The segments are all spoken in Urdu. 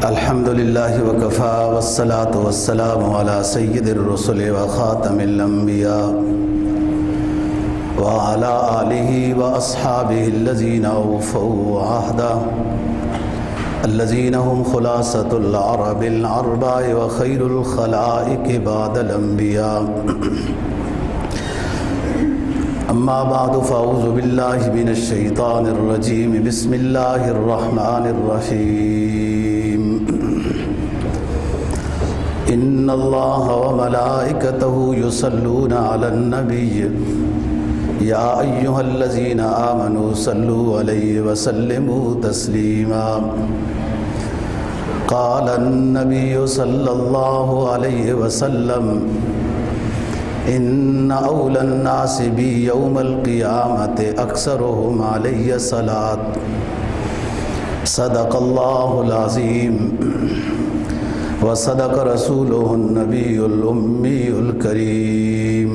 الحمد لله وكفى والصلاة والسلام على سيد الرسل وخاتم الأنبياء وعلى آله وأصحابه الذين أوفوا عهدا الذين هم خلاصة العرب العرباء وخير الخلائق بعد الأنبياء. أما بعد فأعوذ بالله من الشيطان الرجيم. بسم الله الرحمن الرحيم. إن الله وملائكته يصلون على النبي يا أيها الذين آمنوا صلوا عليه وسلموا تسليما. قال النبي صلى الله عليه وسلم إن أولى الناس بي يوم القيامة أكثرهم علي صلاة. صدق الله العظيم وصدق رسوله النبي الأمي الكريم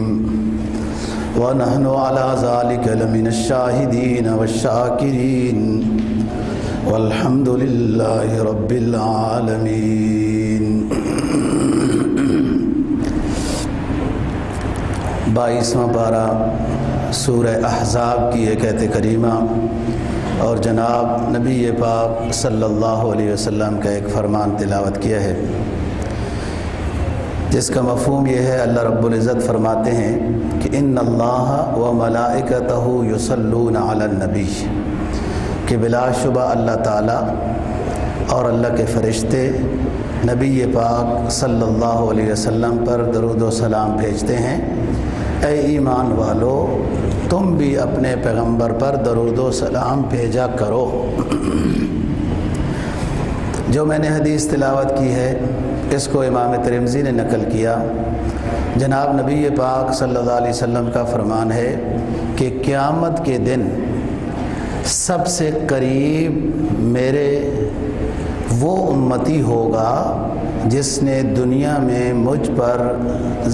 ونحن على ذلك لمن الشاهدين والشاكرين والحمد لله رب العالمين. 22واں پارہ سورہ احزاب کی ایک آیت کریمہ اور جناب نبی پاک صلی اللہ علیہ وسلم کا ایک فرمان تلاوت کیا ہے، جس کا مفہوم یہ ہے اللہ رب العزت فرماتے ہیں کہ ان اللہ و ملائکتہ یصلون علی النبی، کہ بلا شبہ اللہ تعالیٰ اور اللہ کے فرشتے نبی پاک صلی اللہ علیہ وسلم پر درود و سلام بھیجتے ہیں. اے ایمان والو، تم بھی اپنے پیغمبر پر درود و سلام بھیجا کرو. جو میں نے حدیث تلاوت کی ہے اس کو امام ترمذی نے نقل کیا. جناب نبی پاک صلی اللہ علیہ وسلم کا فرمان ہے کہ قیامت کے دن سب سے قریب میرے وہ امتی ہوگا جس نے دنیا میں مجھ پر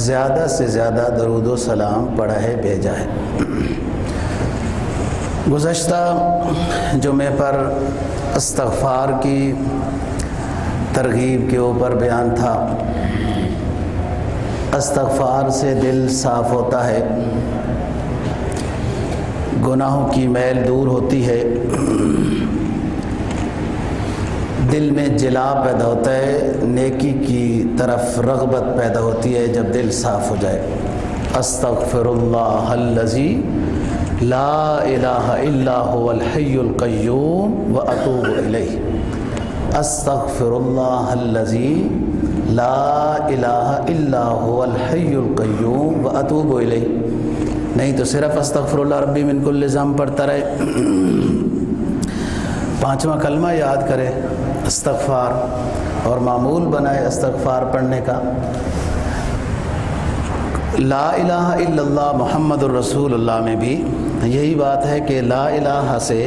زیادہ سے زیادہ درود و سلام پڑھا ہے، بھیجا ہے. گزشتہ جمعے پر استغفار کی ترغیب کے اوپر بیان تھا. استغفار سے دل صاف ہوتا ہے، گناہوں کی میل دور ہوتی ہے، دل میں جلا پیدا ہوتا ہے، نیکی کی طرف رغبت پیدا ہوتی ہے جب دل صاف ہو جائے. استغفر اللہ الذی لا الہ الا هو الحی القیوم واتوب الیہ. استغفر اللہ الذی لا الہ الا هو الحی القیوم واتوب الیہ. نہیں تو صرف استغفر اللہ ربی من کل ذنب پڑھتا رہے. 5واں کلمہ یاد کرے استغفار اور معمول بنائے استغفار پڑھنے کا. لا الہ الا اللہ محمد الرسول اللہ میں بھی یہی بات ہے کہ لا الہ سے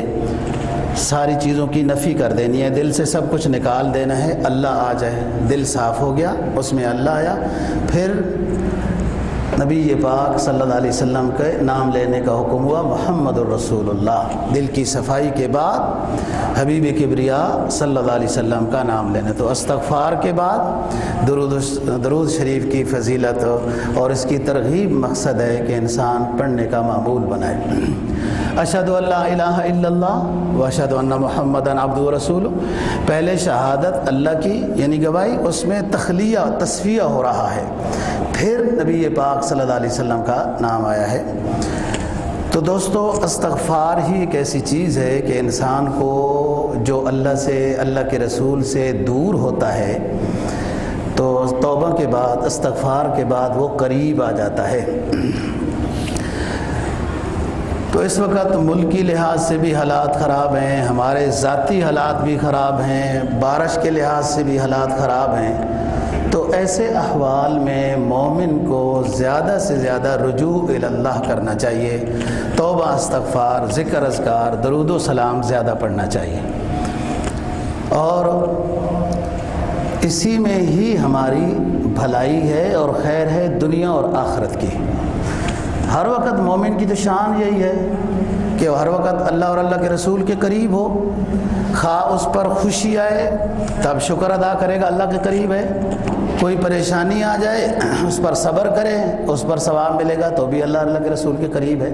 ساری چیزوں کی نفی کر دینی ہے، دل سے سب کچھ نکال دینا ہے. اللہ آ جائے، دل صاف ہو گیا، اس میں اللہ آیا، پھر نبی پاک صلی اللہ علیہ وسلم کے نام لینے کا حکم ہوا، محمد الرسول اللہ. دل کی صفائی کے بعد حبیب کبریا صلی اللہ علیہ وسلم کا نام لینا. تو استغفار کے بعد درود شریف کی فضیلت اور اس کی ترغیب مقصد ہے کہ انسان پڑھنے کا معمول بنائے. اشہد ان لا الہ الا اللہ و اشہد ان محمدً عبدہ و رسولہ. پہلے شہادت اللہ کی یعنی گواہی، اس میں تخلیہ تصفیہ ہو رہا ہے، پھر نبی پاک صلی اللہ علیہ وسلم کا نام آیا ہے. تو دوستو، استغفار ہی ایک ایسی چیز ہے کہ انسان کو جو اللہ سے، اللہ کے رسول سے دور ہوتا ہے تو توبہ کے بعد، استغفار کے بعد وہ قریب آ جاتا ہے. تو اس وقت ملکی لحاظ سے بھی حالات خراب ہیں، ہمارے ذاتی حالات بھی خراب ہیں، بارش کے لحاظ سے بھی حالات خراب ہیں. تو ایسے احوال میں مومن کو زیادہ سے زیادہ رجوع الی اللہ کرنا چاہیے. توبہ، استغفار، ذکر، اذکار، درود و سلام زیادہ پڑھنا چاہیے، اور اسی میں ہی ہماری بھلائی ہے اور خیر ہے دنیا اور آخرت کی. ہر وقت مومن کی تو شان یہی ہے کہ وہ ہر وقت اللہ اور اللہ کے رسول کے قریب ہو، خواہ اس پر خوشی آئے تب شکر ادا کرے گا اللہ کے قریب ہے، کوئی پریشانی آ جائے اس پر صبر کرے اس پر ثواب ملے گا تو بھی اللہ کے رسول کے قریب ہے۔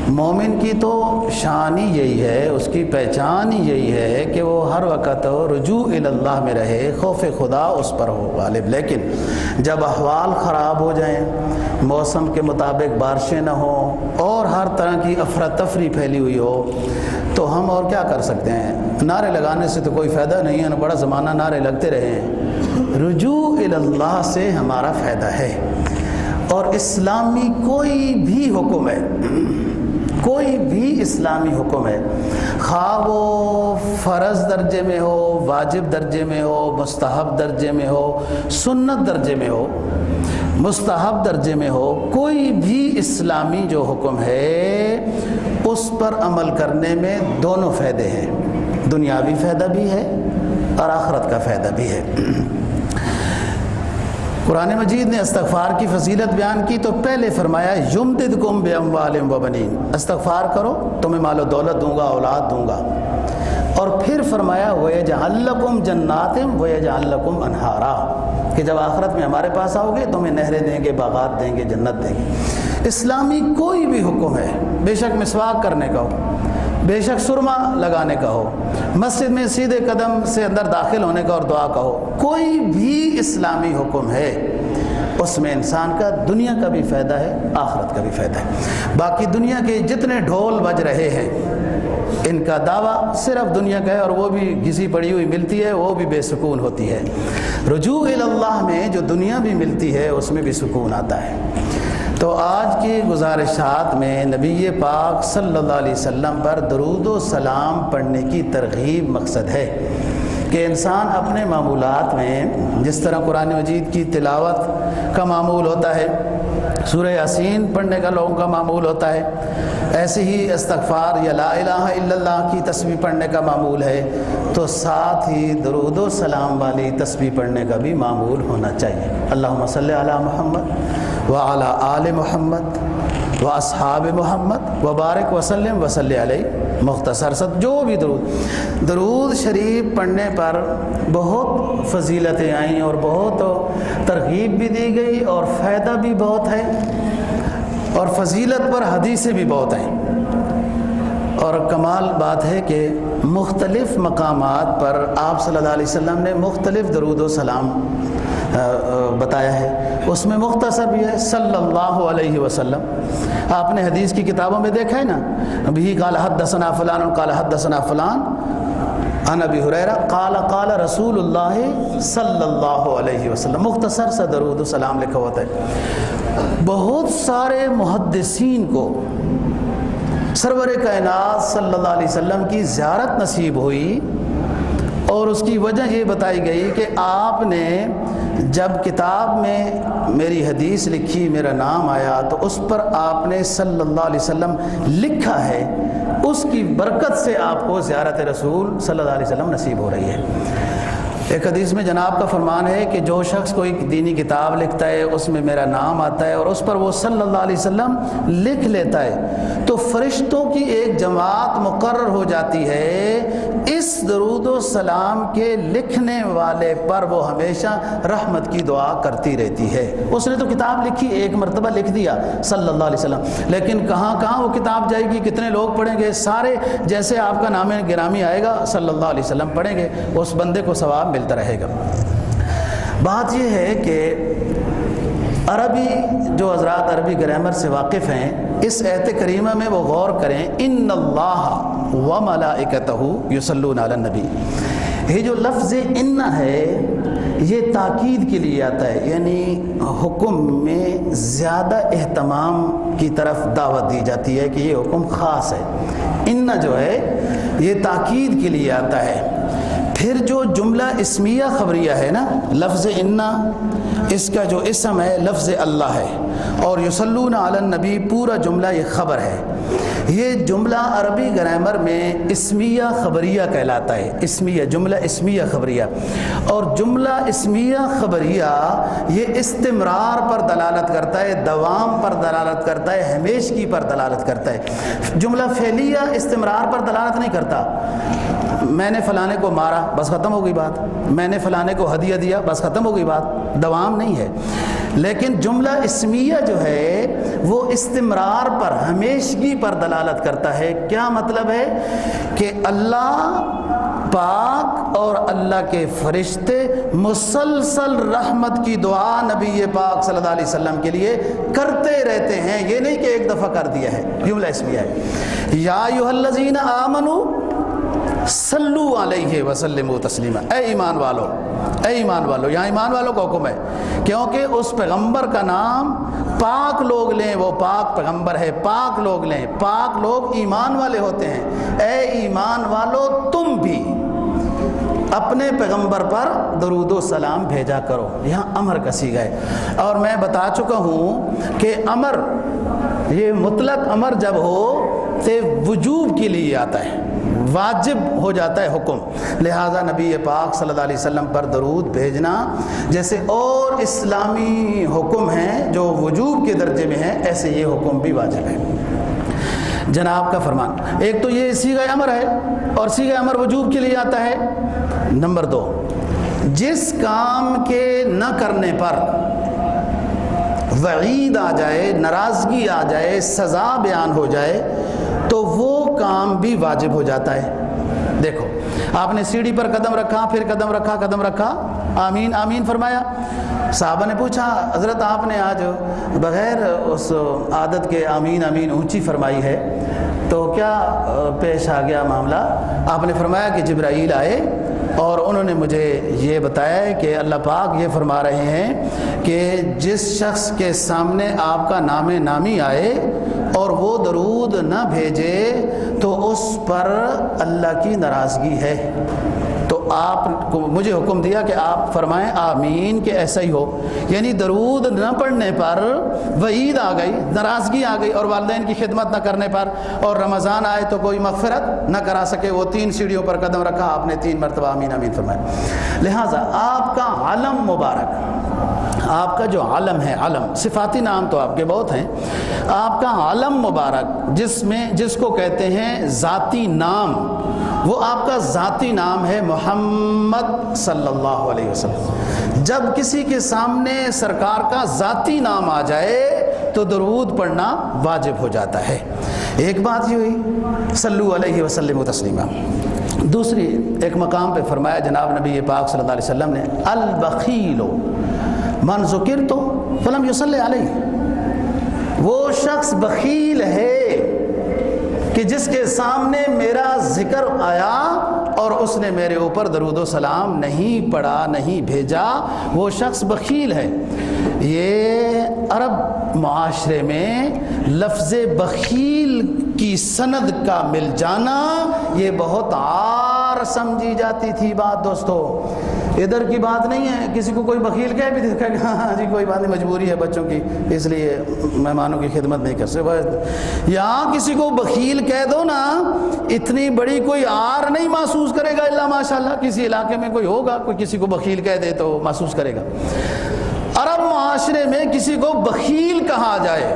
مومن کی تو شان ہی یہی ہے، اس کی پہچان ہی یہی ہے کہ وہ ہر وقت رجوع اللہ میں رہے، خوف خدا اس پر ہو غالب۔ لیکن جب احوال خراب ہو جائیں، موسم کے مطابق بارشیں نہ ہوں اور ہر طرح کی افراتفری پھیلی ہوئی ہو تو ہم اور کیا کر سکتے ہیں؟ نعرے لگانے سے تو کوئی فائدہ نہیں ہے، بڑا زمانہ نعرے لگتے رہے ہیں۔ رجوع اللہ سے ہمارا فائدہ ہے، اور اسلامی کوئی بھی حکم ہے، کوئی بھی اسلامی حکم ہے، خواہ وہ فرض درجے میں ہو، واجب درجے میں ہو، مستحب درجے میں ہو، سنت درجے میں ہو، مستحب درجے میں ہو، کوئی بھی اسلامی جو حکم ہے اس پر عمل کرنے میں دونوں فائدے ہیں، دنیاوی فائدہ بھی ہے اور آخرت کا فائدہ بھی ہے۔ قرآن مجید نے استغفار کی فضیلت بیان کی تو پہلے فرمایا یمددکم باموال و بنین، استغفار کرو تمہیں مال و دولت دوں گا، اولاد دوں گا، اور پھر فرمایا وَيَجْعَلْ لَكُمْ جَنَّاتٍ وَيَجْعَلْ لَكُمْ أَنْهَارًا، کہ جب آخرت میں ہمارے پاس آؤ گے تمہیں نہریں دیں گے، باغات دیں گے، جنت دیں گے۔ اسلامی کوئی بھی حکم ہے، بے شک مسواک کرنے کا ہو، بے شک سرما لگانے کا ہو، مسجد میں سیدھے قدم سے اندر داخل ہونے کا اور دعا کا ہو، کوئی بھی اسلامی حکم ہے اس میں انسان کا دنیا کا بھی فائدہ ہے، آخرت کا بھی فائدہ ہے۔ باقی دنیا کے جتنے ڈھول بج رہے ہیں ان کا دعویٰ صرف دنیا کا ہے، اور وہ بھی گھسی پڑی ہوئی ملتی ہے، وہ بھی بے سکون ہوتی ہے۔ رجوع اللہ میں جو دنیا بھی ملتی ہے اس میں بھی سکون آتا ہے۔ تو آج کی گزارشات میں نبی پاک صلی اللہ علیہ وسلم پر درود و سلام پڑھنے کی ترغیب مقصد ہے کہ انسان اپنے معمولات میں جس طرح قرآن مجید کی تلاوت کا معمول ہوتا ہے، سورہ یاسین پڑھنے کا لوگوں کا معمول ہوتا ہے، ایسے ہی استغفار یا لا الہ الا اللہ کی تسبیح پڑھنے کا معمول ہے، تو ساتھ ہی درود و سلام والی تسبیح پڑھنے کا بھی معمول ہونا چاہیے۔ اللہم صلی علی محمد وعلی آل محمد واصحاب محمد وبارک وسلم وصلی علیہ، مختصر سا جو بھی درود شریف پڑھنے پر بہت فضیلتیں آئیں اور بہت ترغیب بھی دی گئی اور فائدہ بھی بہت ہے، اور فضیلت پر حدیثیں بھی بہت ہیں۔ اور کمال بات ہے کہ مختلف مقامات پر آپ صلی اللہ علیہ وسلم نے مختلف درود و سلام بتایا ہے، اس میں مختصر بھی ہے صلی اللہ علیہ وسلم۔ آپ نے حدیث کی کتابوں میں دیکھا ہے نا، بھی قال حدثنا فلان قال حدثنا فلان عن ابی ہریرہ قال قال رسول اللہ صلی اللہ علیہ وسلم، مختصر سا درود و سلام لکھا ہوتا ہے۔ بہت سارے محدثین کو سرور کائنات صلی اللہ علیہ وسلم کی زیارت نصیب ہوئی، اور اس کی وجہ یہ بتائی گئی کہ آپ نے جب کتاب میں میری حدیث لکھی، میرا نام آیا، تو اس پر آپ نے صلی اللہ علیہ وسلم لکھا ہے، اس کی برکت سے آپ کو زیارت رسول صلی اللہ علیہ وسلم نصیب ہو رہی ہے۔ ایک حدیث میں جناب کا فرمان ہے کہ جو شخص کوئی دینی کتاب لکھتا ہے اس میں میرا نام آتا ہے اور اس پر وہ صلی اللہ علیہ وسلم لکھ لیتا ہے تو فرشتوں کی ایک جماعت مقرر ہو جاتی ہے، اس درود و سلام کے لکھنے والے پر وہ ہمیشہ رحمت کی دعا کرتی رہتی ہے۔ اس نے تو کتاب لکھی، ایک مرتبہ لکھ دیا صلی اللہ علیہ وسلم، لیکن کہاں کہاں وہ کتاب جائے گی، کتنے لوگ پڑھیں گے، سارے جیسے آپ کا نام گرامی آئے گا صلی اللہ علیہ وسلم پڑھیں گے، اس بندے کو ثواب ملتا رہے گا۔ بات یہ ہے کہ عربی جو حضرات عربی گرامر سے واقف ہیں، اس آیت کریمہ میں وہ غور کریں، ان اللہ و ملائکتہ یصلون علی النبی، یہ جو لفظ ان ہے یہ تاکید کے لیے آتا ہے، یعنی حکم میں زیادہ اہتمام کی طرف دعوت دی جاتی ہے کہ یہ حکم خاص ہے۔ ان جو ہے یہ تاکید کے لیے آتا ہے۔ پھر جو جملہ اسمیہ خبریہ ہے نا، لفظ انا، اس کا جو اسم ہے لفظ اللہ ہے، اور یصلون علی النبی پورا جملہ یہ خبر ہے۔ یہ جملہ عربی گرامر میں اسمیہ خبریہ کہلاتا ہے، اسمیہ، جملہ اسمیہ خبریہ. اور جملہ اسمیہ خبریہ یہ استمرار پر دلالت کرتا ہے، دوام پر دلالت کرتا ہے، ہمیشگی پر دلالت کرتا ہے. جملہ فعلیہ استمرار پر دلالت نہیں کرتا. میں نے فلانے کو مارا، بس ختم ہو گئی بات. میں نے فلانے کو ہدیہ دیا، بس ختم ہو گئی بات. دوام نہیں ہے. لیکن جملہ اسمیہ جو ہے وہ استمرار پر، ہمیشگی پر دلالت کرتا ہے. کیا مطلب ہے؟ کہ اللہ پاک اور اللہ کے فرشتے مسلسل رحمت کی دعا نبی پاک صلی اللہ علیہ وسلم کے لیے کرتے رہتے ہیں. یہ نہیں کہ ایک دفعہ کر دیا ہے. جملہ اسمیہ ہے. یا ایھا الذین آمنوا صلو علیہ وسلموا تسلیما. اے ایمان والو، اے ایمان والو. یہاں ایمان والوں کا حکم ہے کیونکہ اس پیغمبر کا نام پاک لوگ لیں، وہ پاک پیغمبر ہے. پاک لوگ لیں، پاک لوگ ایمان والے ہوتے ہیں. اے ایمان والو تم بھی اپنے پیغمبر پر درود و سلام بھیجا کرو. یہاں امر کا صیغہ ہے. اور میں بتا چکا ہوں کہ امر، یہ مطلق امر جب ہو تو وجوب کے لیے آتا ہے، واجب ہو جاتا ہے حکم. لہٰذا نبی پاک صلی اللہ علیہ وسلم پر درود بھیجنا جیسے اور اسلامی حکم ہیں جو وجوب کے درجے میں ہیں، ایسے یہ حکم بھی واجب ہے. جناب کا فرمان. ایک تو یہ صیغہ امر ہے اور صیغہ امر وجوب کے لیے آتا ہے. نمبر 2، جس کام کے نہ کرنے پر وعید آ جائے، ناراضگی آ جائے، سزا بیان ہو جائے تو وہ کام بھی واجب ہو جاتا ہے. دیکھو، آپ نے سیڑھی پر قدم رکھا، پھر قدم رکھا، قدم رکھا، آمین آمین فرمایا. صحابہ نے پوچھا حضرت آپ نے آج بغیر اس عادت کے آمین آمین اونچی فرمائی ہے، تو کیا پیش آ گیا معاملہ؟ آپ نے فرمایا کہ جبرائیل آئے اور انہوں نے مجھے یہ بتایا کہ اللہ پاک یہ فرما رہے ہیں کہ جس شخص کے سامنے آپ کا نام نامی آئے اور وہ درود نہ بھیجے تو اس پر اللہ کی ناراضگی ہے. تو آپ کو مجھے حکم دیا کہ آپ فرمائیں آمین کہ ایسا ہی ہو. یعنی درود نہ پڑھنے پر وعید آ گئی، ناراضگی آ گئی، اور والدین کی خدمت نہ کرنے پر، اور رمضان آئے تو کوئی مغفرت نہ کرا سکے. وہ 3 سیڑھیوں پر قدم رکھا، آپ نے 3 مرتبہ آمین آمین فرمایا. لہٰذا آپ کا علم مبارک، آپ کا جو علم ہے، علم صفاتی نام تو آپ کے بہت ہیں، آپ کا علم مبارک جس کو کہتے ہیں ذاتی نام، وہ آپ کا ذاتی نام ہے محمد صلی اللہ علیہ وسلم. جب کسی کے سامنے سرکار کا ذاتی نام آ جائے تو درود پڑھنا واجب ہو جاتا ہے. ایک بات یہ ہوئی صلو علیہ وسلم تسلیما. دوسری ایک مقام پہ فرمایا جناب نبی پاک صلی اللہ علیہ وسلم نے البخیل من ذکرت فلم یصلی علیہ. وہ شخص بخیل ہے کہ جس کے سامنے میرا ذکر آیا اور اس نے میرے اوپر درود و سلام نہیں پڑھا، نہیں بھیجا، وہ شخص بخیل ہے. یہ عرب معاشرے میں لفظ بخیل کی سند کا مل جانا یہ بہت عار سمجھی جاتی تھی بات. دوستو ادھر کی بات نہیں ہے. کسی کو کوئی بخیل کہہ بھی دیکھا کہ ہاں جی کوئی بات نہیں، مجبوری ہے بچوں کی اس لیے مہمانوں کی خدمت نہیں کر سکتے. یہاں کسی کو بخیل کہہ دو نا، اتنی بڑی کوئی عار نہیں محسوس کرے گا الا ماشاءاللہ. کسی علاقے میں کوئی ہوگا کوئی کسی کو بخیل کہہ دے تو محسوس کرے گا. عرب معاشرے میں کسی کو بخیل کہا جائے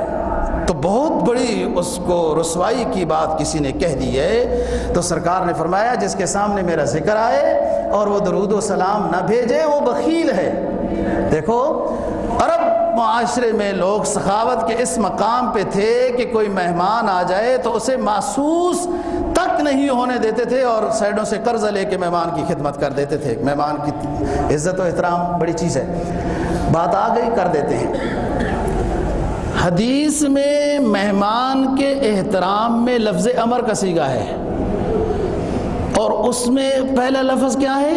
تو بہت بڑی اس کو رسوائی کی بات کسی نے کہہ دی ہے. تو سرکار نے فرمایا جس کے سامنے میرا ذکر آئے اور وہ درود و سلام نہ بھیجے وہ بخیل ہے. دیکھو عرب معاشرے میں لوگ سخاوت کے اس مقام پہ تھے کہ کوئی مہمان آ جائے تو اسے محسوس تک نہیں ہونے دیتے تھے اور سائڈوں سے قرض لے کے مہمان کی خدمت کر دیتے تھے. مہمان کی عزت و احترام بڑی چیز ہے. بات آ گئی کر دیتے ہیں. حدیث میں مہمان کے احترام میں لفظ امر کا صیغہ ہے اور اس میں پہلا لفظ کیا ہے؟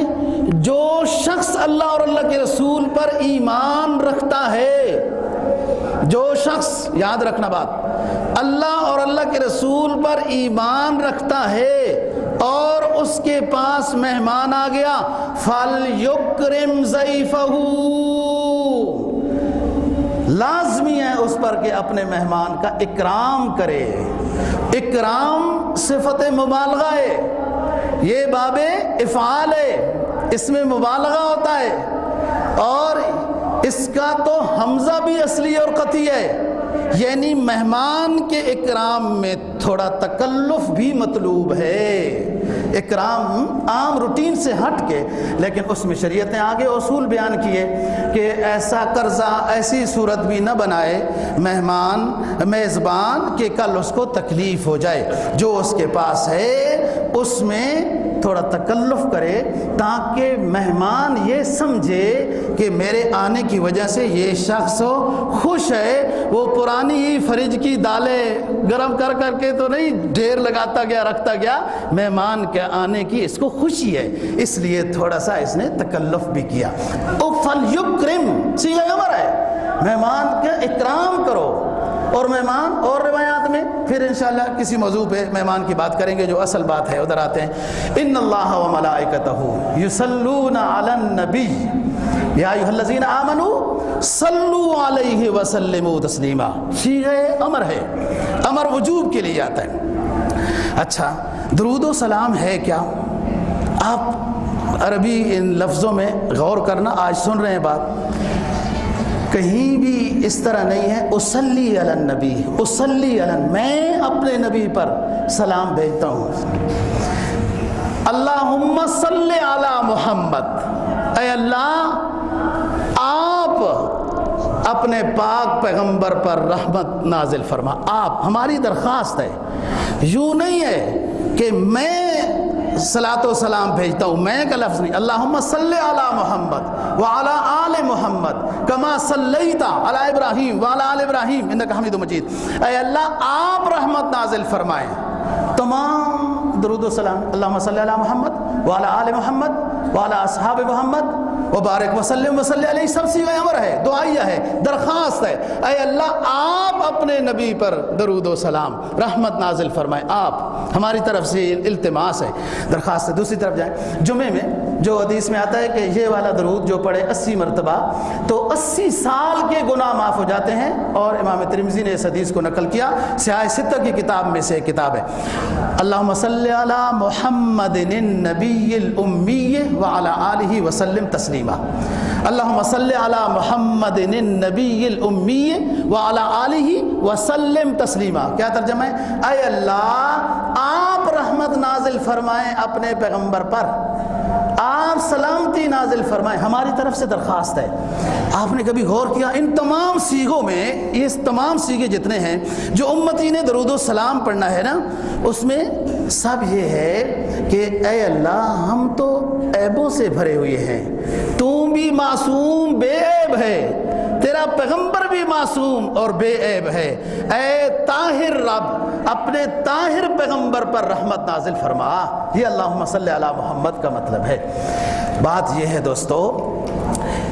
جو شخص اللہ اور اللہ کے رسول پر ایمان رکھتا ہے. جو شخص، یاد رکھنا بات، اللہ اور اللہ کے رسول پر ایمان رکھتا ہے اور اس کے پاس مہمان آ گیا فَلْيُكْرِمْ ضَيْفَهُ، لازمی ہے اس پر کہ اپنے مہمان کا اکرام کرے. اکرام صفت مبالغہ ہے، یہ باب افعال ہے، اس میں مبالغہ ہوتا ہے، اور اس کا تو حمزہ بھی اصلی اور قطعی ہے، یعنی مہمان کے اکرام میں تھوڑا تکلف بھی مطلوب ہے، اکرام عام روٹین سے ہٹ کے، لیکن اس میں شریعت نے آگے اصول بیان کیے کہ ایسا قرضہ ایسی صورت بھی نہ بنائے مہمان میزبان کہ کل اس کو تکلیف ہو جائے، جو اس کے پاس ہے اس میں تھوڑا تکلف کرے تاکہ مہمان یہ سمجھے کہ میرے آنے کی وجہ سے یہ شخص خوش ہے، وہ پرانی ہی فریج کی دالیں گرم کر کر کے تو نہیں ڈھیر لگاتا گیا رکھتا گیا، مہمان کے آنے کی اس کو خوشی ہے، اس لیے تھوڑا سا اس نے تکلف بھی کیا۔ فَلْيُكْرِمْ صیغہ امر ہے، مہمان کا اکرام کرو، اور مہمان اور روایات میں پھر انشاءاللہ کسی موضوع پہ مہمان کی بات کریں گے، جو اصل بات ہے ادھر آتے ہیں۔ ان اللہ و ملائکتہ یصلون علی النبی یا ایھا الذین آمنوا صلوا علیہ وسلموا تسلیما، صیغہ امر ہے، امر وجوب کے لیے آتا ہے۔ اچھا، درود و سلام ہے کیا؟ آپ عربی ان لفظوں میں غور کرنا، آج سن رہے ہیں بات، کہیں بھی اس طرح نہیں ہے اصلی علی النبی، اصلی علی، میں اپنے نبی پر سلام بھیجتا ہوں۔ اللہم صلی علی محمد، اے اللہ آپ اپنے پاک پیغمبر پر رحمت نازل فرما، آپ، ہماری درخواست ہے، یوں نہیں ہے کہ میں صلاۃ و سلام بھیجتا ہوں، میں کا لفظ نہیں، اللہم صلی علی محمد وعلی آل محمد کما صلیت علی ابراہیم وعلی آل ابراہیم انک حمید مجید، اے اللہ آپ رحمت نازل فرمائیں، تمام درود و سلام، اللہم صلی علی محمد وعلی آل محمد وعلی اصحاب محمد وبارک وسلم وصلی علیہ، سب صیغہ امر ہے، دعائیہ ہے، درخواست ہے، اے اللہ آپ اپنے نبی پر درود و سلام رحمت نازل فرمائیں، آپ، ہماری طرف سے التماس ہے، درخواست ہے۔ دوسری طرف جائیں، جمعے میں جو حدیث میں آتا ہے کہ یہ والا درود جو پڑھے 80 مرتبہ تو 80 سال کے گناہ معاف ہو جاتے ہیں، اور امام ترمذی نے اس حدیث کو نقل کیا، سیاہ ستہ کی کتاب میں سے ایک کتاب ہے۔ اللہم صلی علی محمد النبی الامی وعلی آلہ وسلم تسلیما، اللہم صلی علی محمد النبی الامی وعلی آلہ وسلم تسلیما، کیا ترجمہ ہے؟ اے اللہ آپ رحمت نازل فرمائیں اپنے پیغمبر پر، آپ سلامتی نازل فرمائیں، ہماری طرف سے درخواست ہے۔ آپ نے کبھی غور کیا ان تمام صیغوں میں، یہ تمام صیغے جتنے ہیں جو امتی نے درود و سلام پڑھنا ہے نا، اس میں سب یہ ہے کہ اے اللہ ہم تو عیبوں سے بھرے ہوئے ہیں، تو بھی معصوم بے عیب ہے، تیرا پیغمبر بھی معصوم اور بے عیب ہے، اے طاہر رب اپنے طاہر پیغمبر پر رحمت نازل فرما، یہ اللہم صلی علی محمد کا مطلب ہے۔ بات یہ ہے دوستو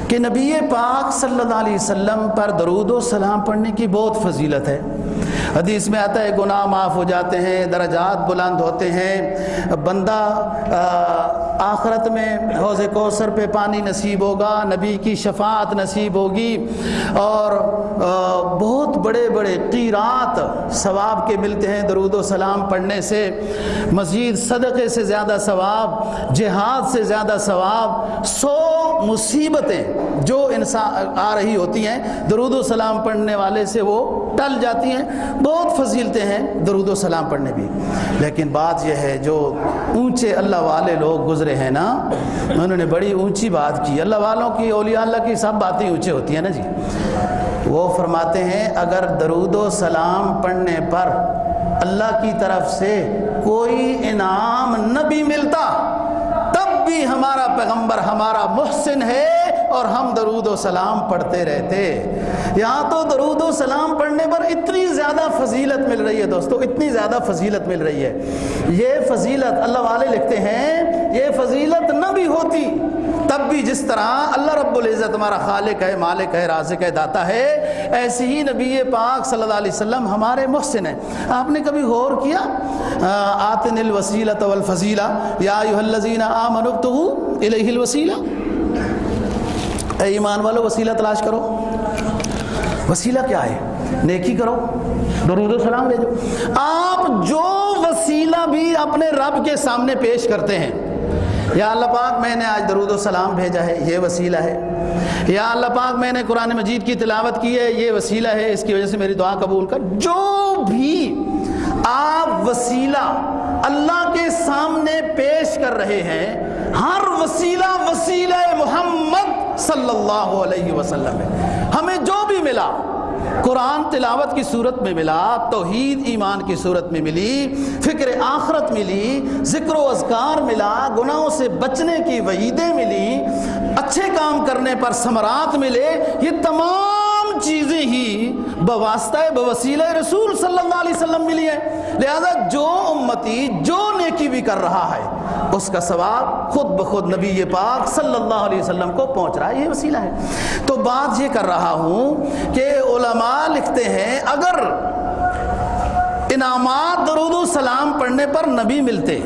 کہ نبی پاک صلی اللہ علیہ وسلم پر درود و سلام پڑھنے کی بہت فضیلت ہے، حدیث میں آتا ہے گناہ معاف ہو جاتے ہیں، درجات بلند ہوتے ہیں، بندہ آخرت میں حوض کوثر پہ پانی نصیب ہوگا، نبی کی شفاعت نصیب ہوگی، اور بہت بڑے بڑے قیرات ثواب کے ملتے ہیں درود و سلام پڑھنے سے، مزید صدقے سے زیادہ ثواب، جہاد سے زیادہ ثواب، 100 مصیبتیں جو انسان آ رہی ہوتی ہیں درود و سلام پڑھنے والے سے وہ ٹل جاتی ہیں، بہت فضیلتیں ہیں درود و سلام پڑھنے بھی۔ لیکن بات یہ ہے جو اونچے اللہ والے لوگ گزرے ہیں نا، انہوں نے بڑی اونچی بات کی، اللہ والوں کی، اولیاء اللہ کی سب باتیں اونچے ہوتی ہیں نا جی، وہ فرماتے ہیں اگر درود و سلام پڑھنے پر اللہ کی طرف سے کوئی انعام نہ بھی ملتا تب بھی ہمارا پیغمبر ہمارا محسن ہے اور ہم درود و سلام پڑھتے رہتے۔ یہاں تو درود و سلام پڑھنے پر اتنی زیادہ فضیلت مل رہی ہے دوستو، اتنی زیادہ فضیلت مل رہی ہے، یہ فضیلت اللہ والے لکھتے ہیں، یہ فضیلت نہ بھی ہوتی تب بھی جس طرح اللہ رب العزت ہمارا خالق ہے، مالک ہے، رازق ہے، داتا ہے، ایسے ہی نبی پاک صلی اللہ علیہ وسلم ہمارے محسن ہیں۔ آپ نے کبھی غور کیا آتن الوسیلۃ والفضیلہ یا ایھا الذین آمنوا ابتغوا الیہ الوسیلہ، اے ایمان والو وسیلہ تلاش کرو، وسیلہ کیا ہے؟ نیکی کرو، درود و سلام بھیجو۔ آپ جو وسیلہ بھی اپنے رب کے سامنے پیش کرتے ہیں، یا اللہ پاک میں نے آج درود و سلام بھیجا ہے، یہ وسیلہ ہے، یا اللہ پاک میں نے قرآن مجید کی تلاوت کی ہے، یہ وسیلہ ہے، اس کی وجہ سے میری دعا قبول کر۔ جو بھی آپ وسیلہ اللہ کے سامنے پیش کر رہے ہیں، ہر وسیلہ وسیلہ محمد صلی اللہ علیہ وسلم ہے۔ ہمیں جو بھی ملا، قرآن تلاوت کی صورت میں ملا، توحید ایمان کی صورت میں ملی، فکر آخرت ملی، ذکر و اذکار ملا، گناہوں سے بچنے کی وعیدیں ملی، اچھے کام کرنے پر ثمرات ملے، یہ تمام چیزیں ہی بواسطہ بوسیلہ رسول صلی اللہ علیہ وسلم ملی ہے۔ لہذا جو امتی جو نیکی بھی کر رہا ہے، اس کا ثواب خود بخود نبی پاک صلی اللہ علیہ وسلم کو پہنچ رہا ہے، یہ وسیلہ ہے۔ تو بات یہ کر رہا ہوں کہ علماء لکھتے ہیں اگر انعامات درود و سلام پڑھنے پر نبی ملتے،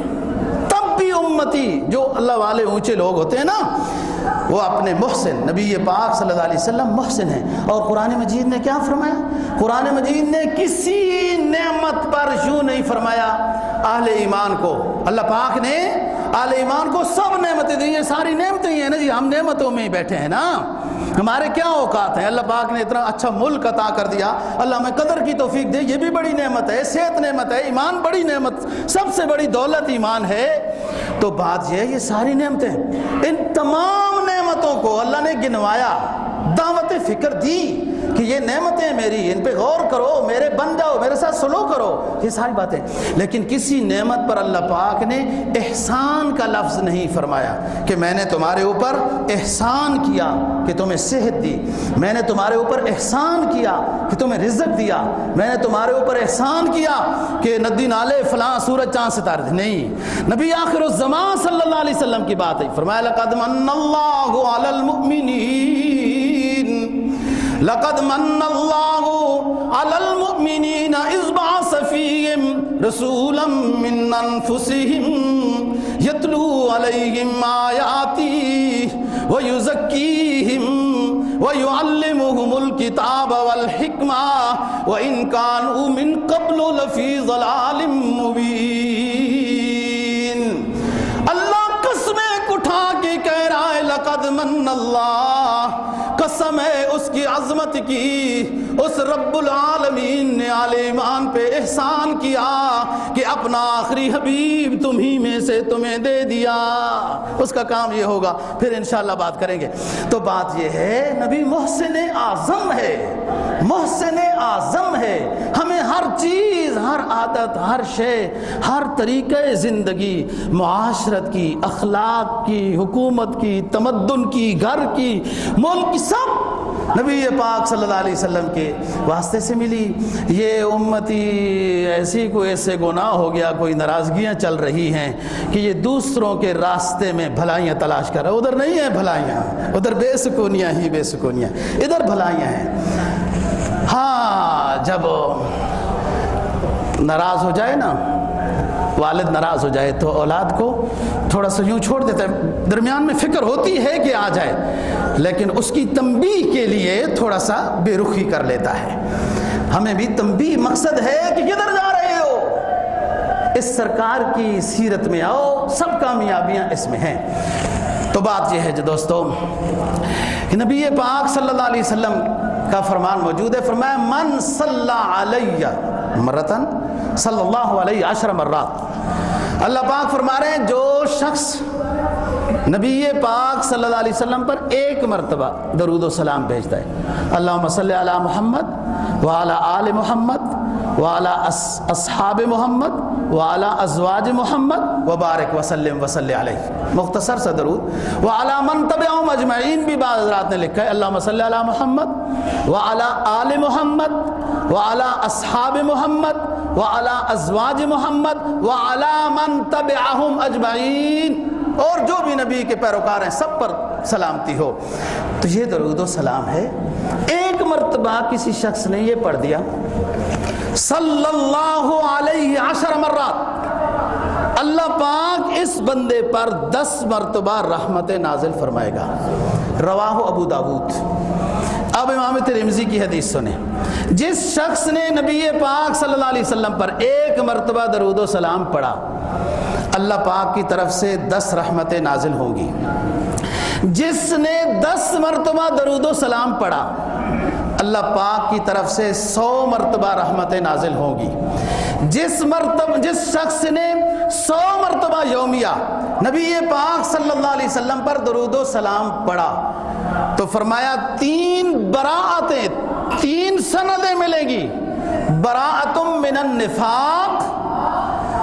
تب بھی امتی جو اللہ والے اونچے لوگ ہوتے ہیں نا، وہ اپنے محسن، نبی پاک صلی اللہ علیہ وسلم محسن ہیں۔ اور قرآن مجید نے کیا فرمایا؟ قرآن مجید نے کسی نعمت پر یوں نہیں فرمایا اہل ایمان کو، اللہ پاک نے اہل ایمان کو سب نعمتیں دی ہیں، ساری نعمتیں ہیں نا جی، ہم نعمتوں میں ہی بیٹھے ہیں نا، ہمارے کیا اوقات ہیں؟ اللہ پاک نے اتنا اچھا ملک عطا کر دیا، اللہ ہمیں قدر کی توفیق دے، یہ بھی بڑی نعمت ہے، صحت نعمت ہے، ایمان بڑی نعمت، سب سے بڑی دولت ایمان ہے۔ تو بات یہ ہے، یہ ساری نعمتیں، ان تمام نعمتوں کو اللہ نے گنوایا، دعوت فکر دی کہ یہ نعمتیں میری، ان پہ غور کرو، میرے بن جاؤ، میرے ساتھ سلوک کرو، یہ ساری باتیں۔ لیکن کسی نعمت پر اللہ پاک نے احسان کا لفظ نہیں فرمایا کہ میں نے تمہارے اوپر احسان کیا کہ تمہیں صحت دی، میں نے تمہارے اوپر احسان کیا کہ تمہیں رزق دیا، میں نے تمہارے اوپر احسان کیا کہ ندی نالے فلاں سورج چاند ستارے دے۔ نہیں، نبی آخر الزمان صلی اللہ علیہ وسلم کی بات ہے، فرمایا لقد من اللہ علی المؤمنین، لقد من اللہ علی المؤمنین اذ بعث فیہم رسولا من انفسہم یتلو علیہم آیاتی ویزکیہم وَيُعَلِّمُهُمُ الْكِتَابَ وَالْحِكْمَةَ وَإِنْ كَانُوا مِنْ قَبْلُ لَفِي ضَلَالٍ مُبِينٍ۔ اللہ قسمیں اٹھا کے کہہ رہا ہے لقد من اللہ، قسم ہے اس کی عظمت کی، اس رب العالمین نے آل ایمان پہ احسان کیا کہ اپنا آخری حبیب تمہیں میں سے تمہیں دے دیا۔ اس کا کام یہ ہوگا، پھر انشاءاللہ بات کریں گے۔ تو بات یہ ہے، نبی محسن اعظم ہے، محسن اعظم ہے، ہمیں ہر چیز، ہر عادت، ہر شے، ہر طریقہ زندگی، معاشرت کی، اخلاق کی، حکومت کی، تمدن کی، گھر کی، ملک کی، سب نبی پاک صلی اللہ علیہ وسلم کے واسطے سے ملی۔ یہ امتی ایسی کوئی ایسے گناہ ہو گیا، کوئی ناراضگیاں چل رہی ہیں کہ یہ دوسروں کے راستے میں بھلائیاں تلاش کر رہا ہے۔ ادھر نہیں ہیں بھلائیاں، ادھر بے سکونیاں ہی بے سکونیاں، ادھر بھلائیاں ہیں۔ ہاں، جب ناراض ہو جائے نا، والد ناراض ہو جائے تو اولاد کو تھوڑا سا یوں چھوڑ دیتا ہے، درمیان میں فکر ہوتی ہے کہ آ جائے، لیکن اس کی تنبیہ کے لیے تھوڑا سا بے رخی کر لیتا ہے۔ ہمیں بھی تنبیہ، مقصد ہے کہ کدھر جا رہے ہو، اس سرکار کی سیرت میں آؤ، سب کامیابیاں اس میں ہیں۔ تو بات یہ ہے جو دوستو کہ نبی پاک صلی اللہ علیہ وسلم کا فرمان موجود ہے، فرمایا من صلی علیہ مرتن صلی اللہ علیہ 10 مرات۔ اللہ پاک فرما رہے ہیں جو شخص نبی پاک صلی اللہ علیہ وسلم پر ایک مرتبہ درود و سلام بھیجتا ہے، اللہم صلی علی محمد وعلی آل محمد وعلی اصحاب محمد وعلی ازواج محمد وبارک وسلم وصلی علیہ، مختصر سا درود، وعلی من تبعہم اجمعین بھی بعض حضرات نے لکھا ہے اللہم صلی علی محمد وعلی آل محمد وعلی اصحاب محمد وعلی ازواج محمد وعلی من تبعہم اجمعین، اور جو بھی نبی کے پیروکار ہیں سب پر سلامتی ہو۔ تو یہ درود و سلام ہے۔ ایک مرتبہ کسی شخص نے یہ پڑھ دیا صلی اللہ علیہ 10 مرات، اللہ پاک اس بندے پر 10 مرتبہ رحمت نازل فرمائے گا۔ رواہ ابو داود۔ اب امام ترمذی کی حدیث سنیں، جس شخص نے نبی پاک صلی اللہ علیہ وسلم پر ایک مرتبہ درود و سلام پڑھا اللہ پاک کی طرف سے 10 رحمتیں نازل ہوں گی۔ جس نے 10 مرتبہ درود و سلام پڑھا اللہ پاک کی طرف سے 100 مرتبہ رحمتیں نازل ہوں گی۔ جس شخص نے 100 مرتبہ یومیہ نبی پاک صلی اللہ علیہ وسلم پر درود و سلام پڑھا تو فرمایا 3 براءتیں، 3 سندیں ملیں گی۔ براءتم من النفاق،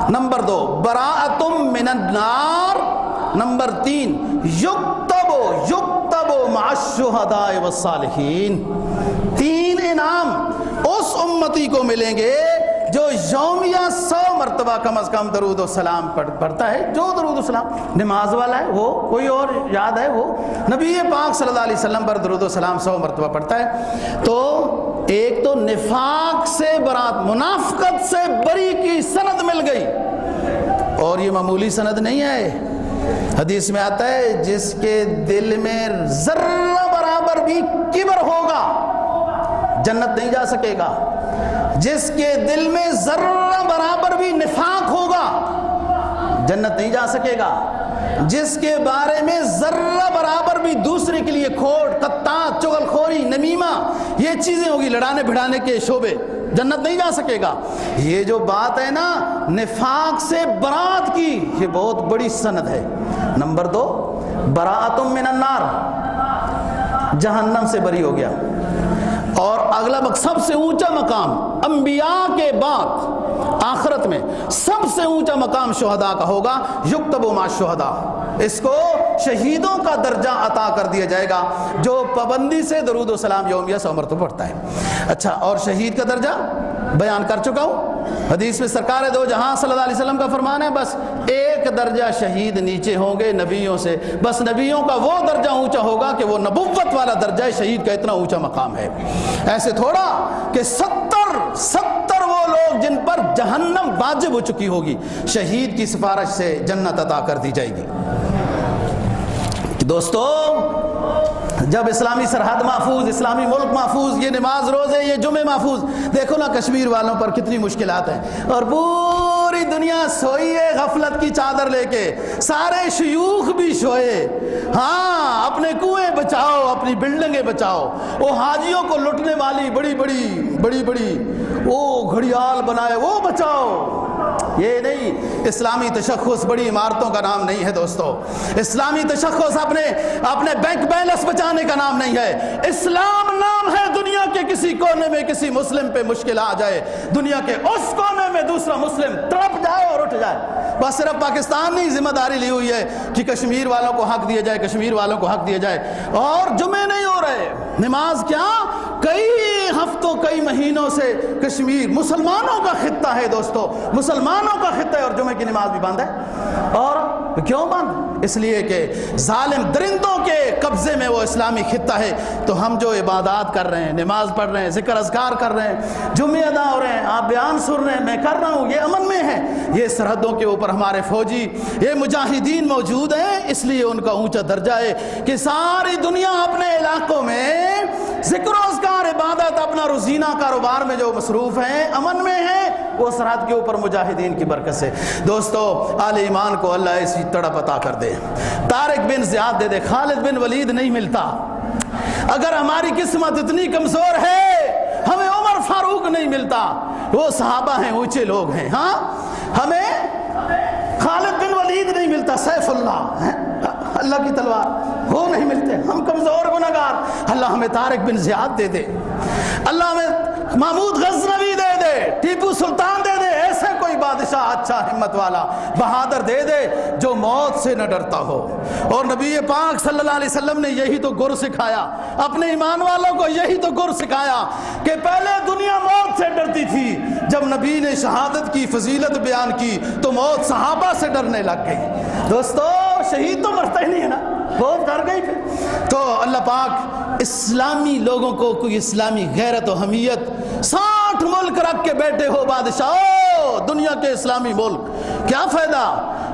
نمبر 2 براءتم من النار، نمبر 3 یکتب مع الشہداء والصالحین۔ 3 انعام اس امتی کو ملیں گے جو یومیہ 100 مرتبہ کم از کم درود و سلام پڑھتا ہے۔ جو درود و سلام نماز والا ہے وہ، کوئی اور یاد ہے وہ نبی پاک صلی اللہ علیہ وسلم پر درود و سلام 100 مرتبہ پڑھتا ہے تو ایک تو نفاق سے برات، منافقت سے بری کی سند مل گئی، اور یہ معمولی سند نہیں ہے۔ حدیث میں آتا ہے جس کے دل میں ذرہ برابر بھی کبر ہوگا جنت نہیں جا سکے گا، جس کے دل میں ذرہ برابر بھی نفاق ہوگا جنت نہیں جا سکے گا، جس کے بارے میں ذرہ برابر بھی دوسرے کے لیے کھوٹ، قطاعت، چغل خوری، نمیمہ، یہ چیزیں ہوگی، لڑانے بھڑانے کے شعبے، جنت نہیں جا سکے گا۔ یہ جو بات ہے نا نفاق سے برات کی، یہ بہت بڑی سند ہے۔ نمبر 2 براءتم من النار، جہنم سے بری ہو گیا۔ اور اگلا سب سے اونچا مقام انبیاء کے بعد آخرت میں سب سے اونچا مقام شہداء کا ہوگا، یکتب مع الشہداء۔ اس کو شہیدوں کا درجہ عطا کر دیا جائے گا جو پابندی سے درود و سلام یومیہ 100 مرتبہ پڑھتا ہے۔ اچھا، اور شہید کا درجہ بیان کر چکا ہوں، حدیث میں سرکار دو جہاں صلی اللہ علیہ وسلم کا فرمان ہے بس ایک درجہ شہید نیچے ہوں گے نبیوں سے، بس نبیوں کا وہ درجہ اونچا ہوگا کہ وہ نبوت والا درجہ ہے، شہید کا اتنا اونچا مقام ہے۔ ایسے تھوڑا کہ 70 وہ لوگ جن پر جہنم واجب ہو چکی ہوگی شہید کی سفارش سے جنت عطا کر دی جائے گی۔ دوستو، جب اسلامی سرحد محفوظ، اسلامی ملک محفوظ، یہ نماز روزے، یہ جمعے محفوظ، دیکھو نا کشمیر والوں پر کتنی مشکلات ہیں، اور پوری دنیا سوئی ہے غفلت کی چادر لے کے، سارے شیوخ بھی سوئے، ہاں اپنے کنویں بچاؤ، اپنی بلڈنگیں بچاؤ، وہ حاجیوں کو لٹنے والی بڑی بڑی وہ گھڑیال بنائے وہ بچاؤ۔ یہ نہیں، اسلامی تشخص بڑی عمارتوں کا نام نہیں ہے دوستو، اسلامی تشخص اپنے بینک بیلنس بچانے کا نام نہیں ہے، اسلام نام ہے دنیا کے کسی کونے میں کسی مسلم پہ مشکل آ جائے، دنیا کے اس کونے میں دوسرا مسلم تڑپ جائے اور اٹھ جائے، بس صرف پاکستان نے ذمہ داری لی ہوئی ہے کہ کشمیر والوں کو حق دیا جائے، کشمیر والوں کو حق دیا جائے، اور جمعے نہیں ہو رہے، نماز کیا کئی ہفتوں کئی مہینوں سے کشمیر مسلمانوں کا خطہ ہے دوستو، مسلمانوں کا خطہ ہے، اور جمعے کی نماز بھی بند ہے۔ اور کیوں بند؟ اس لیے کہ ظالم درندوں کے قبضے میں وہ اسلامی خطہ ہے، تو ہم جو عبادات کر رہے ہیں، نماز پڑھ رہے ہیں، ذکر اذکار کر رہے ہیں، جمعے ادا ہو رہے ہیں، آپ بیان سن رہے ہیں، میں کر رہا ہوں، یہ امن میں ہے، یہ سرحدوں کے اوپر ہمارے فوجی، یہ مجاہدین موجود ہیں، اس لیے ان کا اونچا درجہ ہے کہ ساری دنیا اپنے علاقوں میں ذکر و اذکار، عبادت، اپنا روزینہ کاروبار میں جو مصروف ہیں، امن میں ہیں، وہ سرحد کے اوپر مجاہدین کی برکت سے۔ دوستو، آل ایمان کو اللہ ایسی تڑپ عطا کر دے، طارق بن زیاد دے دے، خالد بن ولید نہیں ملتا۔ اگر ہماری قسمت اتنی کمزور ہے ہمیں عمر فاروق نہیں ملتا، وہ صحابہ ہیں، اونچے لوگ ہیں، ہاں ہمیں خالد بن ولید نہیں ملتا، سیف اللہ کی تلوار، وہ نہیں ملتے، ہم کمزور گنہگار، اللہ ہمیں طارق بن زیاد دے دے، اللہ ہمیں محمود غزنوی دے دے، ٹیپو سلطان دے دے، ایسے کوئی بادشاہ اچھا ہمت والا بہادر دے دے جو موت سے نہ ڈرتا ہو۔ اور نبی پاک صلی اللہ علیہ وسلم نے یہی تو گر سکھایا، اپنے ایمان والوں کو یہی تو گر سکھایا کہ پہلے دنیا موت سے ڈرتی تھی، جب نبی نے شہادت کی فضیلت بیان کی تو موت صحابہ سے ڈرنے لگ گئی۔ دوستو، شہید تو مرتا ہی نہیں ہے نا، بہت ڈر گئی پھر۔ تو اللہ پاک اسلامی لوگوں کو کوئی اسلامی غیرت و حمیت، 60 ملک رکھ کے بیٹھے ہو بادشاہ دنیا کے اسلامی ملک، کیا فائدہ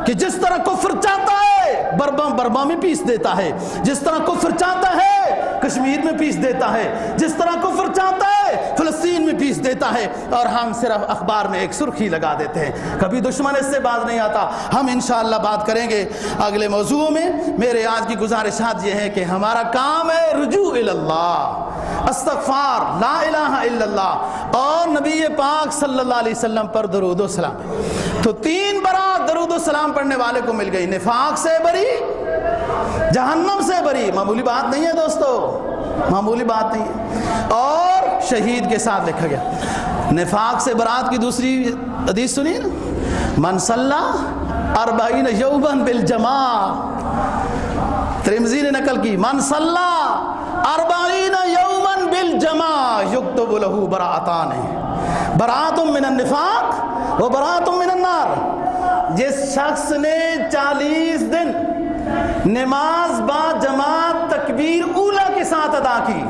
کہ جس طرح کفر چاہتا ہے برما میں پیس دیتا ہے، جس طرح کفر چاہتا ہے کشمیر میں پیس دیتا ہے، جس طرح کفر چاہتا ہے فلسطین میں پیس دیتا ہے، اور ہم صرف اخبار میں ایک سرخی لگا دیتے ہیں، کبھی دشمن اس سے باز نہیں آتا۔ ہم انشاءاللہ بات کریں گے اگلے موضوع میں۔ میرے آج کی گزارشات یہ ہے کہ ہمارا کام ہے رجوع اللہ، استغفار، لا الہ الا اللہ، اور نبی پاک صلی اللہ علیہ وسلم پر درود و سلام۔ تو 3 برات درود و سلام پڑھنے والے کو مل گئی، نفاق سے بری، جہنم سے بری، معمولی بات نہیں ہے دوستو، معمولی بات نہیں ہے، اور شہید کے ساتھ لکھا گیا۔ نفاق سے برات کی دوسری حدیث سنی نا، من صلی 40 یوما بالجماع، ترمذی نے نقل کی، من صلی 40 یوما بالجماع یکتب له براءتان، براءت من النفاق و براءت من النار۔ جس شخص نے 40 دن نماز با جماعت تکبیر اولا کے ساتھ ادا کی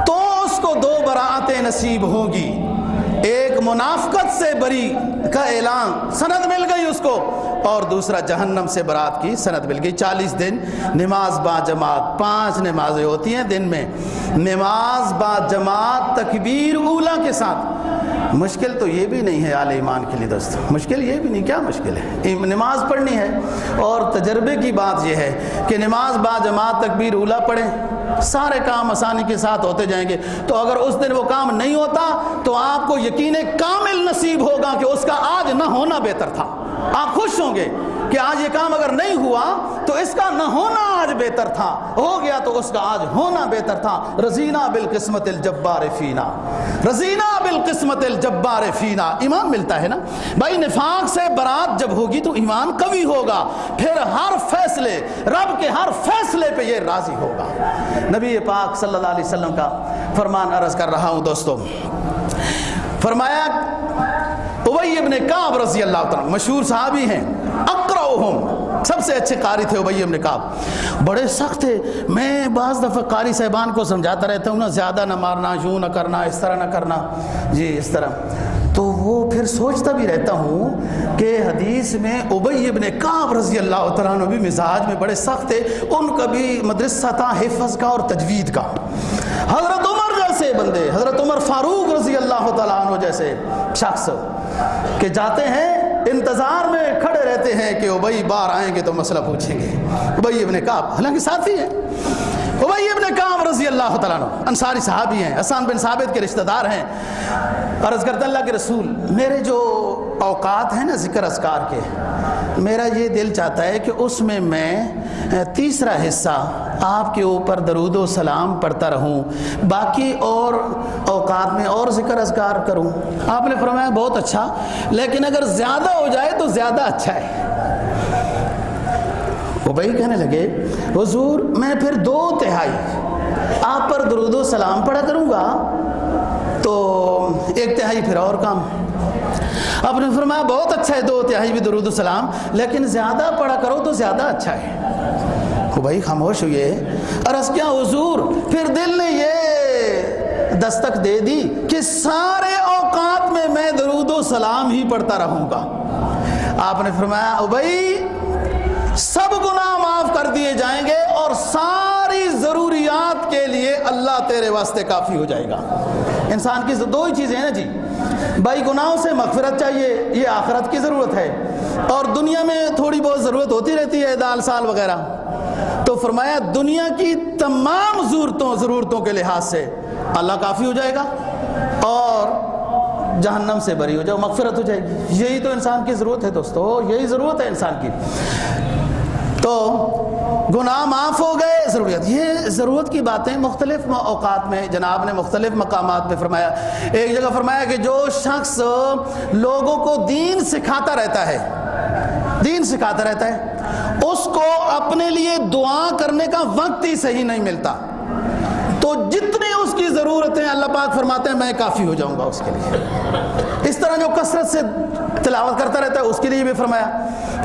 تو اس کو 2 براءتیں نصیب ہوگی، ایک منافقت سے بری کا اعلان، سند مل گئی اس کو، اور دوسرا جہنم سے برات کی سند مل گئی۔ 40 دن نماز با جماعت، 5 نمازیں ہوتی ہیں دن میں، نماز با جماعت تکبیر اولا کے ساتھ۔ مشکل تو یہ بھی نہیں ہے اہل ایمان کے لیے دوستو، مشکل یہ بھی نہیں، کیا مشکل ہے؟ نماز پڑھنی ہے، اور تجربے کی بات یہ ہے کہ نماز با جماعت تکبیر اولا پڑھیں، سارے کام آسانی کے ساتھ ہوتے جائیں گے۔ تو اگر اس دن وہ کام نہیں ہوتا تو آپ کو یقین کامل نصیب ہوگا کہ اس کا آج نہ ہونا بہتر تھا۔ آپ خوش ہوں گے کہ آج یہ کام اگر نہیں ہوا تو اس کا نہ ہونا آج بہتر تھا، ہو گیا تو اس کا آج ہونا بہتر تھا۔ رضینا بالقسمت الجبار فینا، رضینا بالقسمت الجبار فینا، ایمان ملتا ہے نا بھائی۔ نفاق سے برات جب ہوگی تو ایمان قوی ہوگا، پھر ہر فیصلے، رب کے ہر فیصلے پہ یہ راضی ہوگا۔ نبی پاک صلی اللہ علیہ وسلم کا فرمان عرض کر رہا ہوں دوستو، فرمایا ابی ابن کعب رضی اللہ تعالیٰ، مشہور صحابی ہیں، اقرأہم، سب سے اچھے قاری تھے ابی ابن کعب، بڑے سخت تھے۔ میں بعض دفعہ قاری صاحبان کو سمجھاتا رہتا ہوں نا، زیادہ نہ مارنا، یوں نہ کرنا، اس طرح نہ کرنا، جی اس طرح، تو وہ پھر سوچتا بھی رہتا ہوں کہ حدیث میں ابی ابن کعب رضی اللہ تعالیٰ عنہ بھی مزاج میں بڑے سخت تھے، ان کا بھی مدرسہ تھا حفظ کا اور تجوید کا۔ حضرت عمر جیسے بندے، حضرت عمر فاروق رضی اللہ تعالیٰ عنہ جیسے شخص کہ جاتے ہیں انتظار میں کھڑے رہتے ہیں کہ ابی بار آئیں گے تو مسئلہ پوچھیں گے۔ ابی ابن کعب حالانکہ ساتھی ہے، ابی ابن کعب رضی اللہ تعالیٰ عنہ انصاری صحابی ہیں، حسان بن ثابت کے رشتہ دار ہیں۔ عرض کرتے اللہ کے رسول، میرے جو اوقات ہیں نا ذکر اذکار کے، میرا یہ دل چاہتا ہے کہ اس میں تیسرا حصہ آپ کے اوپر درود و سلام پڑھتا رہوں، باقی اور اوقات میں اور ذکر اذکار کروں۔ آپ نے فرمایا بہت اچھا، لیکن اگر زیادہ ہو جائے تو زیادہ اچھا ہے۔ ابی کہنے لگے حضور میں پھر 2/3 آپ پر درود و سلام پڑھا کروں گا تو 1/3 پھر اور کام۔ آپ نے فرمایا بہت اچھا ہے 2/3 بھی درود و سلام، لیکن زیادہ پڑھا کرو تو زیادہ اچھا ہے۔ ابی خاموش ہوئے، عرض کیا حضور؟ پھر دل نے یہ دستک دے دی کہ سارے اوقات میں درود و سلام ہی پڑھتا رہوں گا۔ آپ نے فرمایا ابی سب گناہ معاف کر دیے جائیں گے اور ساری ضروریات کے لیے اللہ تیرے واسطے کافی ہو جائے گا۔ انسان کی 2 ہی چیزیں ہیں نا جی بھائی، گناہوں سے مغفرت چاہیے، یہ آخرت کی ضرورت ہے، اور دنیا میں تھوڑی بہت ضرورت ہوتی رہتی ہے، دال سال وغیرہ۔ تو فرمایا دنیا کی تمام ضرورتوں کے لحاظ سے اللہ کافی ہو جائے گا اور جہنم سے بری ہو جائے، مغفرت ہو جائے گی۔ یہی تو انسان کی ضرورت ہے دوستو، یہی ضرورت ہے انسان کی۔ تو گناہ معاف ہو گئے، ضروریات، یہ ضرورت کی باتیں مختلف اوقات میں جناب نے مختلف مقامات میں فرمایا۔ ایک جگہ فرمایا کہ جو شخص لوگوں کو دین سکھاتا رہتا ہے، دین سکھاتا رہتا ہے، اس کو اپنے لیے دعا کرنے کا وقت ہی صحیح نہیں ملتا، تو جتنی اس کی ضرورتیں اللہ پاک فرماتے ہیں میں کافی ہو جاؤں گا اس کے لیے۔ اس طرح جو کثرت سے تلاوت کرتا رہتا ہے اس کے لیے بھی فرمایا،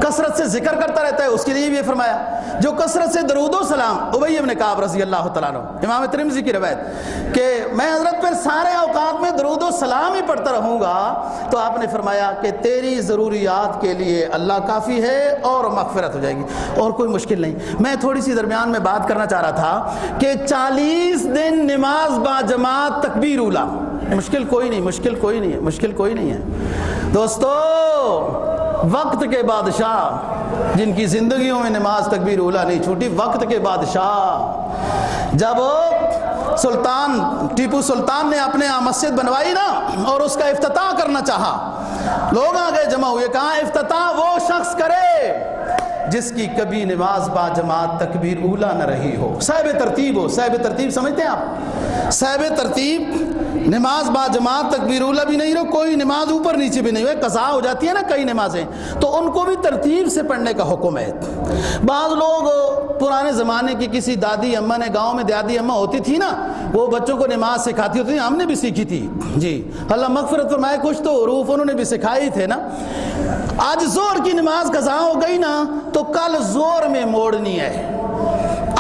کثرت سے ذکر کرتا رہتا ہے اس کے لیے بھی فرمایا، جو کثرت سے درود و سلام۔ ابی ابن کعب رضی اللہ تعالیٰ عنہ، امام ترمذی کی روایت کہ میں حضرت پر سارے اوقات میں درود و سلام ہی پڑھتا رہوں گا تو آپ نے فرمایا کہ تیری ضروریات کے لیے اللہ کافی ہے اور مغفرت ہو جائے گی اور کوئی مشکل نہیں۔ میں تھوڑی سی درمیان میں بات کرنا چاہ رہا تھا کہ 40 دن نماز با جماعت تکبیر اولا، مشکل کوئی نہیں ہے دوستو۔ وقت کے بادشاہ جن کی زندگیوں میں نماز تکبیر اولا نہیں چھوٹی، وقت کے بادشاہ، جب سلطان ٹیپو سلطان نے اپنے یہاں مسجد بنوائی نا اور اس کا افتتاح کرنا چاہا، لوگ آگے جمع ہوئے، کہاں افتتاح وہ شخص کرے جس کی کبھی نماز با جماعت تکبیر اولا نہ رہی ہو، صاحب ترتیب ہو۔ صاحب ترتیب سمجھتے ہیں آپ؟ صاحب ترتیب نماز با جماعت تکبیر اولا بھی نہیں رہو، کوئی نماز اوپر نیچے بھی نہیں ہوئے، قضا ہو جاتی ہے نا کئی نمازیں، تو ان کو بھی ترتیب سے پڑھنے کا حکم ہے۔ بعض لوگ پرانے زمانے کی کسی دادی اماں نے، گاؤں میں دادی اماں ہوتی تھی نا، وہ بچوں کو نماز سکھاتی ہوتی تھی، ہم نے بھی سیکھی تھی جی، اللہ مغفرت فرمائے، کچھ تو حروف انہوں نے بھی سکھائی تھے نا۔ آج زور کی نماز قضا ہو گئی نا تو کل زور میں موڑنی ہے،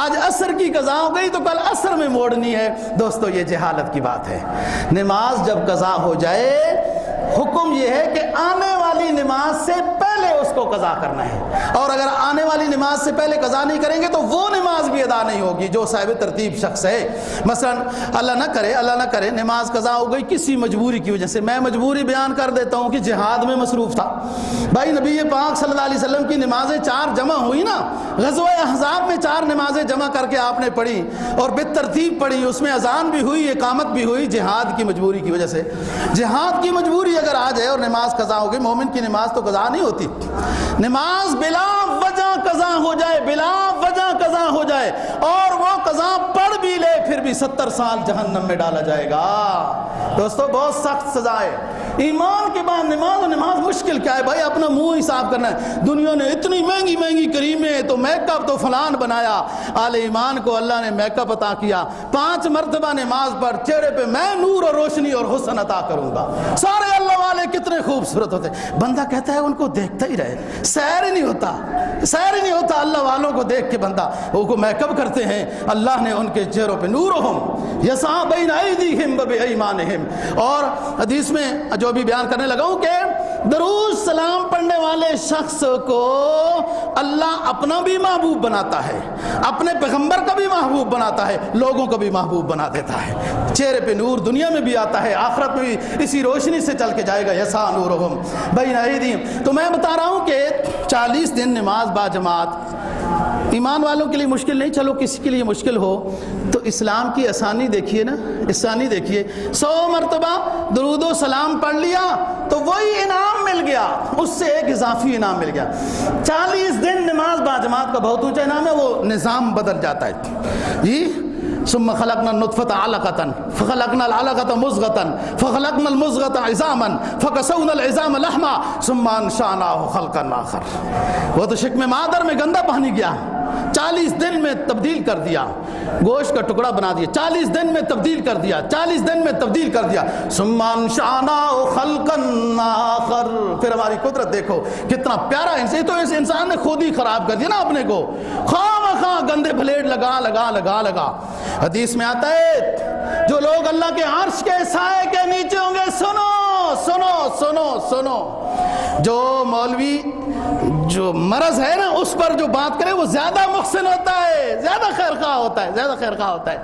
آج عصر کی قضا ہو گئی تو کل عصر میں موڑنی ہے۔ دوستو یہ جہالت کی بات ہے۔ نماز جب قضا ہو جائے حکم یہ ہے کہ آنے والی نماز سے پہلے اس کو قضا کرنا ہے، اور اگر آنے والی نماز سے پہلے قضا نہیں کریں گے تو وہ نماز بھی ادا نہیں ہوگی جو صاحب ترتیب شخص ہے۔ مثلا اللہ نہ کرے نماز قضا ہو گئی کسی مجبوری کی وجہ سے، میں مجبوری بیان کر دیتا ہوں کہ جہاد میں مصروف تھا بھائی، نبی پاک صلی اللہ علیہ وسلم کی نمازیں 4 جمع ہوئی نا، غزوہ احزاب میں 4 نمازیں جمع کر کے آپ نے پڑھی اور بالترتیب پڑھی، اس میں اذان بھی ہوئی، اقامت بھی ہوئی، جہاد کی مجبوری کی وجہ سے۔ جہاد کی مجبوری اگر آ جائے اور نماز قضا ہو گئی، مومن کی نماز تو قضا نہیں ہوتی، نماز بلا وجہ قضا ہو جائے، بلا وجہ قضا ہو جائے اور وہ قضا پڑھ بھی لے پھر بھی 70 سال جہنم میں ڈالا جائے گا۔ دوستو بہت سخت سزا ہے۔ ایمان کے بعد نماز، اور نماز مشکل کیا ہے بھائی، اپنا منہ ہی صاف کرنا ہے۔ دنیا نے اتنی مہنگی مہنگی کریمیں تو میک اپ تو فلان بنایا، آل ایمان کو اللہ نے میک اپ عطا کیا، 5 مرتبہ نماز پڑھ، چہرے پہ میں نور اور روشنی اور حسن عطا کروں گا، سارے اللہ والے کتنے خوبصورت ہوتے، بندہ کہتا ہے ان کو دیکھتا ہی رہے، سیر ہی نہیں ہوتا اللہ والوں کو دیکھ کے، بندہ وہ کو میک اپ کرتے ہیں، اللہ نے ان کے چہروں پہ نورہم یسعی بین ایدیہم و بایمانہم۔ اور حدیث میں جو بھی بیان کرنے لگا ہوں کہ درود سلام پڑھنے والے شخص کو اللہ اپنا بھی محبوب بناتا ہے، اپنے پیغمبر کا بھی محبوب بناتا ہے، لوگوں کا بھی محبوب بنا دیتا ہے، چہرے پہ نور دنیا میں بھی آتا ہے، آخرت میں بھی اسی روشنی سے چل کے جائے گا، یسعی نورہم بین ایدیہم۔ تو میں بتا رہا ہوں کہ 40 دن نماز با جماعت ایمان والوں کے لیے مشکل نہیں، چلو کسی کے لیے مشکل ہو تو اسلام کی آسانی دیکھیے نا، آسانی دیکھیے، 100 مرتبہ درود و سلام پڑھ لیا تو وہی انعام مل گیا، اس سے ایک اضافی انعام مل گیا۔ 40 دن نماز با جماعت کا بہت اونچا انعام ہے، وہ نظام بدل جاتا ہے جی۔ ثم خلقنا النطفة علقة فخلقنا العلقة مضغة فخلقنا المضغة عظاما فكسونا العظام لحما ثم انشأناه خلقا آخر۔ وہ تو شکم مادر میں گندا پانی گیا، 40 دن میں تبدیل کر دیا، گوشت کا ٹکڑا بنا دیا، 40 دن میں تبدیل کر دیا، 40 دن میں تبدیل کر دیا، ثم انشأناه خلقا آخر۔ پھر ہماری قدرت دیکھو کتنا پیارا انسان، تو اس انسان نے خود ہی خراب کر دیا نا اپنے کو، خواہ گندے بلیڈ لگا۔ حدیث میں آتا ہے جو لوگ اللہ کے عرش کے سائے کے نیچے ہوں گے، سنو، جو مولوی جو مرض ہے نا اس پر جو بات کرے وہ زیادہ محسن ہوتا ہے، زیادہ خیرخواہ ہوتا ہے۔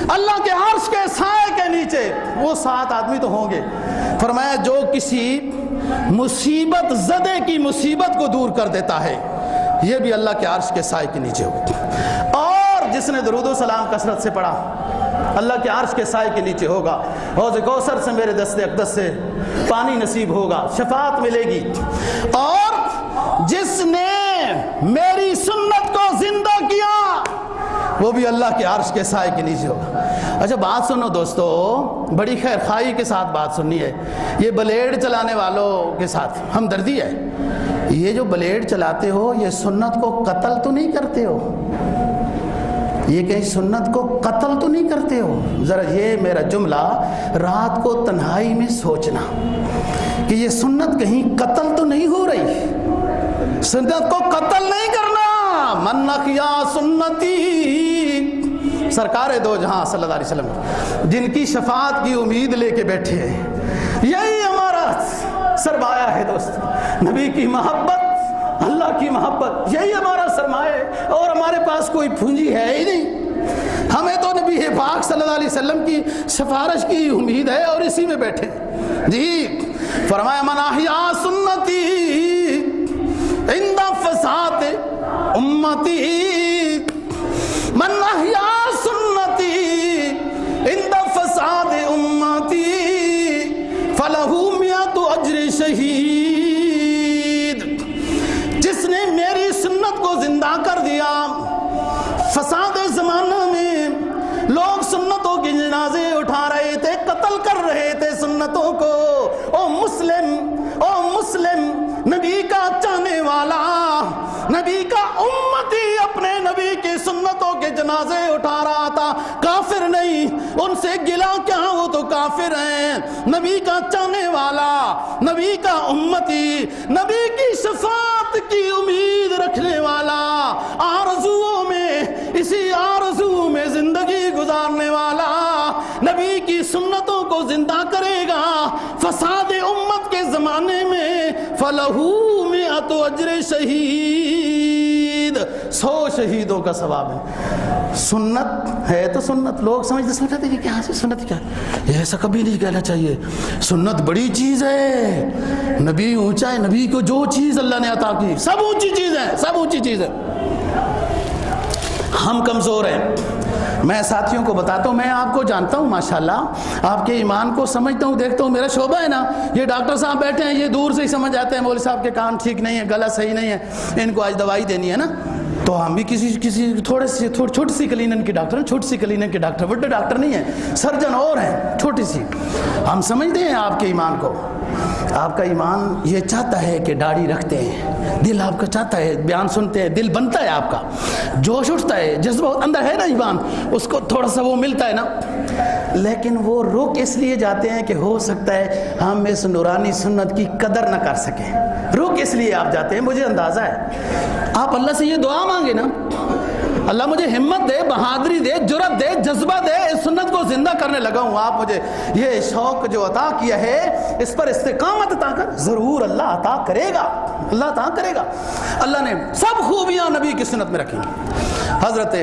اللہ کے عرش کے سائے کے نیچے وہ 7 آدمی تو ہوں گے، فرمایا جو کسی مصیبت زدے کی مصیبت کو دور کر دیتا ہے یہ بھی اللہ کے عرش کے سائے کے نیچے ہوگا، اور جس نے درود و سلام کثرت سے پڑھا اللہ کے عرش کے سائے کے نیچے ہوگا، حوض کوثر سے میرے دست اقدس سے پانی نصیب ہوگا، شفاعت ملے گی، اور جس نے میری سنت کو زندہ کیا وہ بھی اللہ کے عرش کے سائے کے نیچے ہوگا۔ اچھا بات سنو دوستو، بڑی خیر خواہی کے ساتھ بات سننی ہے، یہ بلیڈ چلانے والوں کے ساتھ ہمدردی ہے، یہ جو بلیڈ چلاتے ہو یہ سنت کو قتل تو نہیں کرتے ہو، یہ کہیں سنت کو قتل تو نہیں کرتے ہو؟ ذرا یہ میرا جملہ رات کو تنہائی میں سوچنا کہ یہ سنت کہیں قتل تو نہیں ہو رہی، سنت کو قتل نہیں کرنا۔ من احیا سنتی سرکار دو جہاں صلی اللہ علیہ وسلم جن کی شفاعت کی امید لے کے بیٹھے ہیں، یہی ہمارا سرمایہ ہے دوست، نبی کی محبت، اللہ کی محبت، یہی ہمارا سرمایہ ہے، اور ہمارے پاس کوئی پونجی ہے ہی نہیں۔ ہمیں تو نبی پاک صلی اللہ علیہ وسلم کی سفارش کی امید ہے اور اسی میں بیٹھے۔ جی فرمایا من احیا سنتی عند فساد امتی، من احیا سنتی عند فساد امتی فلہ مئۃ اجر شہید۔ جس نے میری سنت کو زندہ کر دیا، فساد زمانہ میں لوگ سنتوں کی جنازے اٹھا رہے تھے، قتل کر رہے تھے سنتوں کو، او مسلم نبی کا چاہنے والا، نبی کا امتی اپنے نبی کی سنتوں کے جنازے اٹھا رہا تھا، کافر نہیں، ان سے گلا کیا، وہ تو کافر ہیں۔ نبی کا چاہنے والا، نبی کا امتی، نبی کی شفاعت کی امید رکھنے والا، آرزوؤں میں، اسی آرزو میں زندگی گزارنے والا، نبی کی سنتوں کو زندہ کرے گا فساد امت کے زمانے میں، فلہو مئۃ اجر شہید، 100 شہیدوں کا ثواب ہے۔ سنت ہے تو سنت، لوگ سمجھتے سنت ہے کیا ہے، سنت کیا ہے، یہ ایسا کبھی نہیں کہنا چاہیے۔ سنت بڑی چیز ہے، نبی اونچا ہے، نبی کو جو چیز اللہ نے عطا کی سب اونچی چیز ہے، سب اونچی چیز ہے۔ ہم کمزور ہیں۔ میں ساتھیوں کو بتاتا ہوں، میں آپ کو جانتا ہوں ماشاءاللہ، آپ کے ایمان کو سمجھتا ہوں، دیکھتا ہوں، میرا شعبہ ہے نا، یہ ڈاکٹر صاحب بیٹھے ہیں، یہ دور سے ہی سمجھ آتے ہیں مولوی صاحب کے کان ٹھیک نہیں ہے، گلا صحیح نہیں ہے، ان کو آج دوائی دینی ہے نا، تو ہم بھی کسی چھوٹی سی کلینک کے ڈاکٹر ہیں، چھوٹی سی کلینک کے ڈاکٹر، بڑے ڈاکٹر نہیں ہیں، سرجن اور ہیں، چھوٹی سی۔ ہم سمجھتے ہیں آپ کے ایمان کو، آپ کا ایمان یہ چاہتا ہے کہ داڑھی رکھتے ہیں، دل آپ کا چاہتا ہے، بیان سنتے ہیں، دل بنتا ہے آپ کا، جوش اٹھتا ہے، جذبہ اندر ہے نا ایمان، اس کو تھوڑا سا وہ ملتا ہے نا، لیکن وہ رک اس لیے جاتے ہیں کہ ہو سکتا ہے ہم اس نورانی سنت کی قدر نہ کر سکیں، رک اس لیے آپ جاتے ہیں۔ مجھے اندازہ ہے آپ اللہ سے یہ دعا مانگے نا، اللہ مجھے ہمت دے، بہادری دے، جرأت دے، جذبہ دے، اس سنت کو زندہ کرنے لگا ہوں، آپ مجھے یہ شوق جو عطا کیا ہے اس پر استقامت عطا کر، ضرور اللہ عطا کرے گا، اللہ عطا کرے گا۔ اللہ نے سب خوبیاں نبی کی سنت میں رکھی۔ حضرت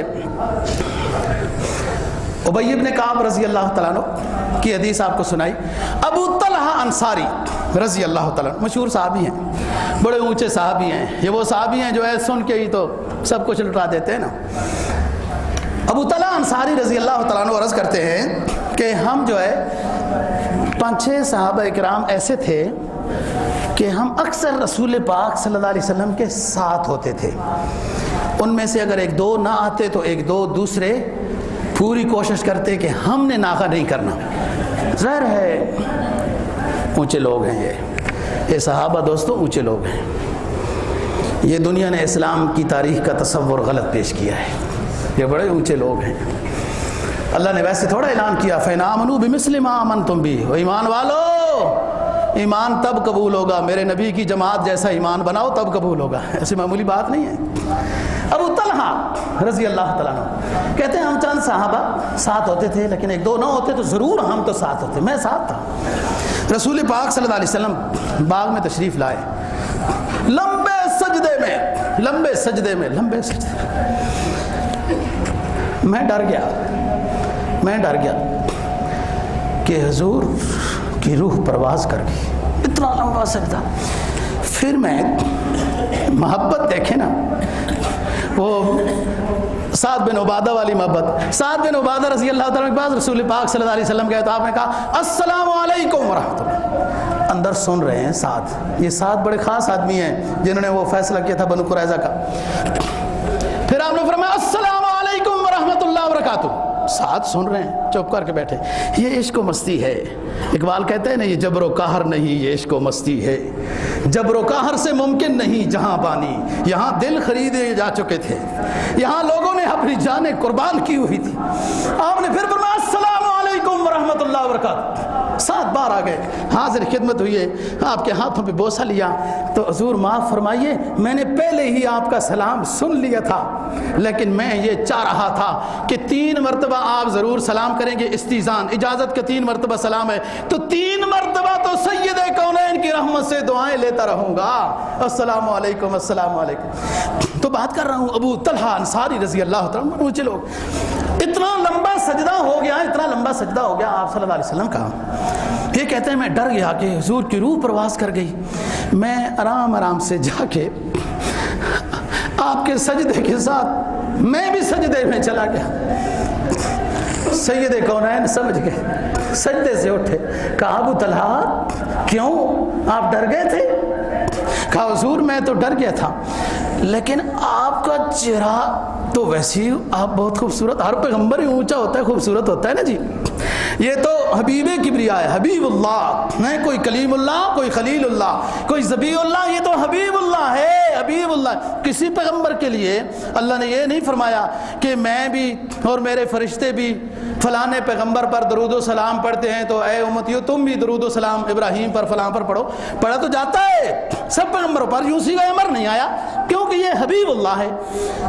ابی بن کعب رضی اللہ تعالیٰ عنہ کی حدیث آپ کو سنائی، ابو طلحہ انصاری رضی اللہ تعالیٰ عنہ مشہور صحابی ہیں، بڑے اونچے صحابی ہیں، یہ وہ صحابی ہیں جو ہے سن کے ہی تو سب کچھ لٹا دیتے ہیں نا۔ ابو طلحہ انصاری رضی اللہ تعالیٰ عنہ عرض کرتے ہیں کہ ہم جو ہے 5-6 صحابہ کرام ایسے تھے کہ ہم اکثر رسول پاک صلی اللہ علیہ وسلم کے ساتھ ہوتے تھے، ان میں سے اگر 1-2 نہ آتے تو 1-2 دوسرے پوری کوشش کرتے کہ ہم نے ناغہ نہیں کرنا۔ ظاہر ہے اونچے لوگ ہیں، یہ صحابہ دوستوں اونچے لوگ ہیں، یہ دنیا نے اسلام کی تاریخ کا تصور غلط پیش کیا ہے، یہ بڑے اونچے لوگ ہیں۔ اللہ نے ویسے تھوڑا اعلان کیا فَإِنْ آمَنُوا بِمِثْلِ مَا آمَنْتُمْ بِهِ، ایمان والو ایمان تب قبول ہوگا، میرے نبی کی جماعت جیسا ایمان بناؤ تب قبول ہوگا، ایسی معمولی بات نہیں ہے۔ ابو طلحہ رضی اللہ تعالیٰ عنہ کہتے ہیں ہم چند صحابہ ساتھ ہوتے تھے، لیکن 1-2 نہ ہوتے تو ضرور ہم تو ساتھ ہوتے، میں ساتھ تھا۔ رسول پاک صلی اللہ علیہ وسلم باغ میں تشریف لائے، لمبے سجدے میں میں ڈر گیا کہ حضور کی روح پرواز کر گئی، اتنا لمبا سجدہ۔ پھر میں محبت دیکھے نا، وہ سعد بن عبادہ والی محبت، سعد بن عبادہ رضی اللہ تعالیٰ کے پاس رسول پاک صلی اللہ علیہ وسلم گئے تو آپ نے کہا السلام علیکم ورحمۃ اللہ، اندر سن رہے ہیں سعد، یہ سعد بڑے خاص آدمی ہیں جنہوں نے وہ فیصلہ کیا تھا بنو قریظہ کا۔ پھر آپ نے فرمایا السلام علیکم ورحمۃ اللہ وبرکاتہ، ساتھ سن رہے ہیں، چپ کر کے بیٹھے۔ یہ عشق و مستی ہے، اقبال کہتے ہیں نا یہ جبر و قہر نہیں یہ عشق و مستی ہے، جبر و قہر سے ممکن نہیں جہاں بانی، یہاں دل خریدے جا چکے تھے، یہاں لوگوں نے اپنی جانیں قربان کی ہوئی تھی۔ آپ نے پھر فرمایا السلام علیکم ورحمۃ اللہ وبرکاتہ، 7 بار سرکار آ گئے، حاضر خدمت ہوئی ہے، آپ کے ہاتھوں پہ بوسہ لیا تو حضور معاف فرمائیے میں نے پہلے ہی آپ کا سلام سن لیا تھا، لیکن میں یہ چاہ رہا تھا کہ 3 مرتبہ آپ ضرور سلام کریں گے، استیزان اجازت کا 3 مرتبہ سلام ہے، تو 3 مرتبہ تو سید کونین کی رحمت سے دعائیں لیتا رہوں گا، السلام علیکم السلام علیکم۔ تو بات کر رہا ہوں ابو طلحہ انصاری رضی اللہ تعالیٰ عنہ، اونچے لوگ، اتنا لمبا سجدہ ہو گیا، اتنا لمبا سجدہ ہو گیا آپ صلی اللہ علیہ وسلم کا، یہ کہتے ہیں میں ڈر گیا کہ حضور کی روح پرواز کر گئی، میں آرام آرام سے جا کے آپ کے سجدے کے ساتھ میں بھی سجدے میں چلا گیا۔ سید کونین سمجھ گئے، سجدے سے اٹھے، کہا ابو طلحہ کیوں آپ ڈر گئے تھے؟ کہا حضور میں تو ڈر گیا تھا، لیکن آپ کا چہرہ تو ویسے ہی آپ بہت خوبصورت، ہر پیغمبر ہی اونچا ہوتا ہے خوبصورت ہوتا ہے نا جی، یہ تو حبیب کبریا ہے، حبیب اللہ نہیں، کوئی کلیم اللہ، کوئی خلیل اللہ، کوئی ذبیح اللہ، یہ تو حبیب اللہ ہے، حبیب اللہ۔ کسی پیغمبر کے لیے اللہ نے یہ نہیں فرمایا کہ میں بھی اور میرے فرشتے بھی فلانے پیغمبر پر درود و سلام پڑھتے ہیں تو اے امتیو تم بھی درود و سلام ابراہیم پر فلاں پر پڑھو، پڑھا تو جاتا ہے سب پیغمبروں پر، یوں سی کا امر نہیں آیا کیونکہ یہ حبیب اللہ ہے۔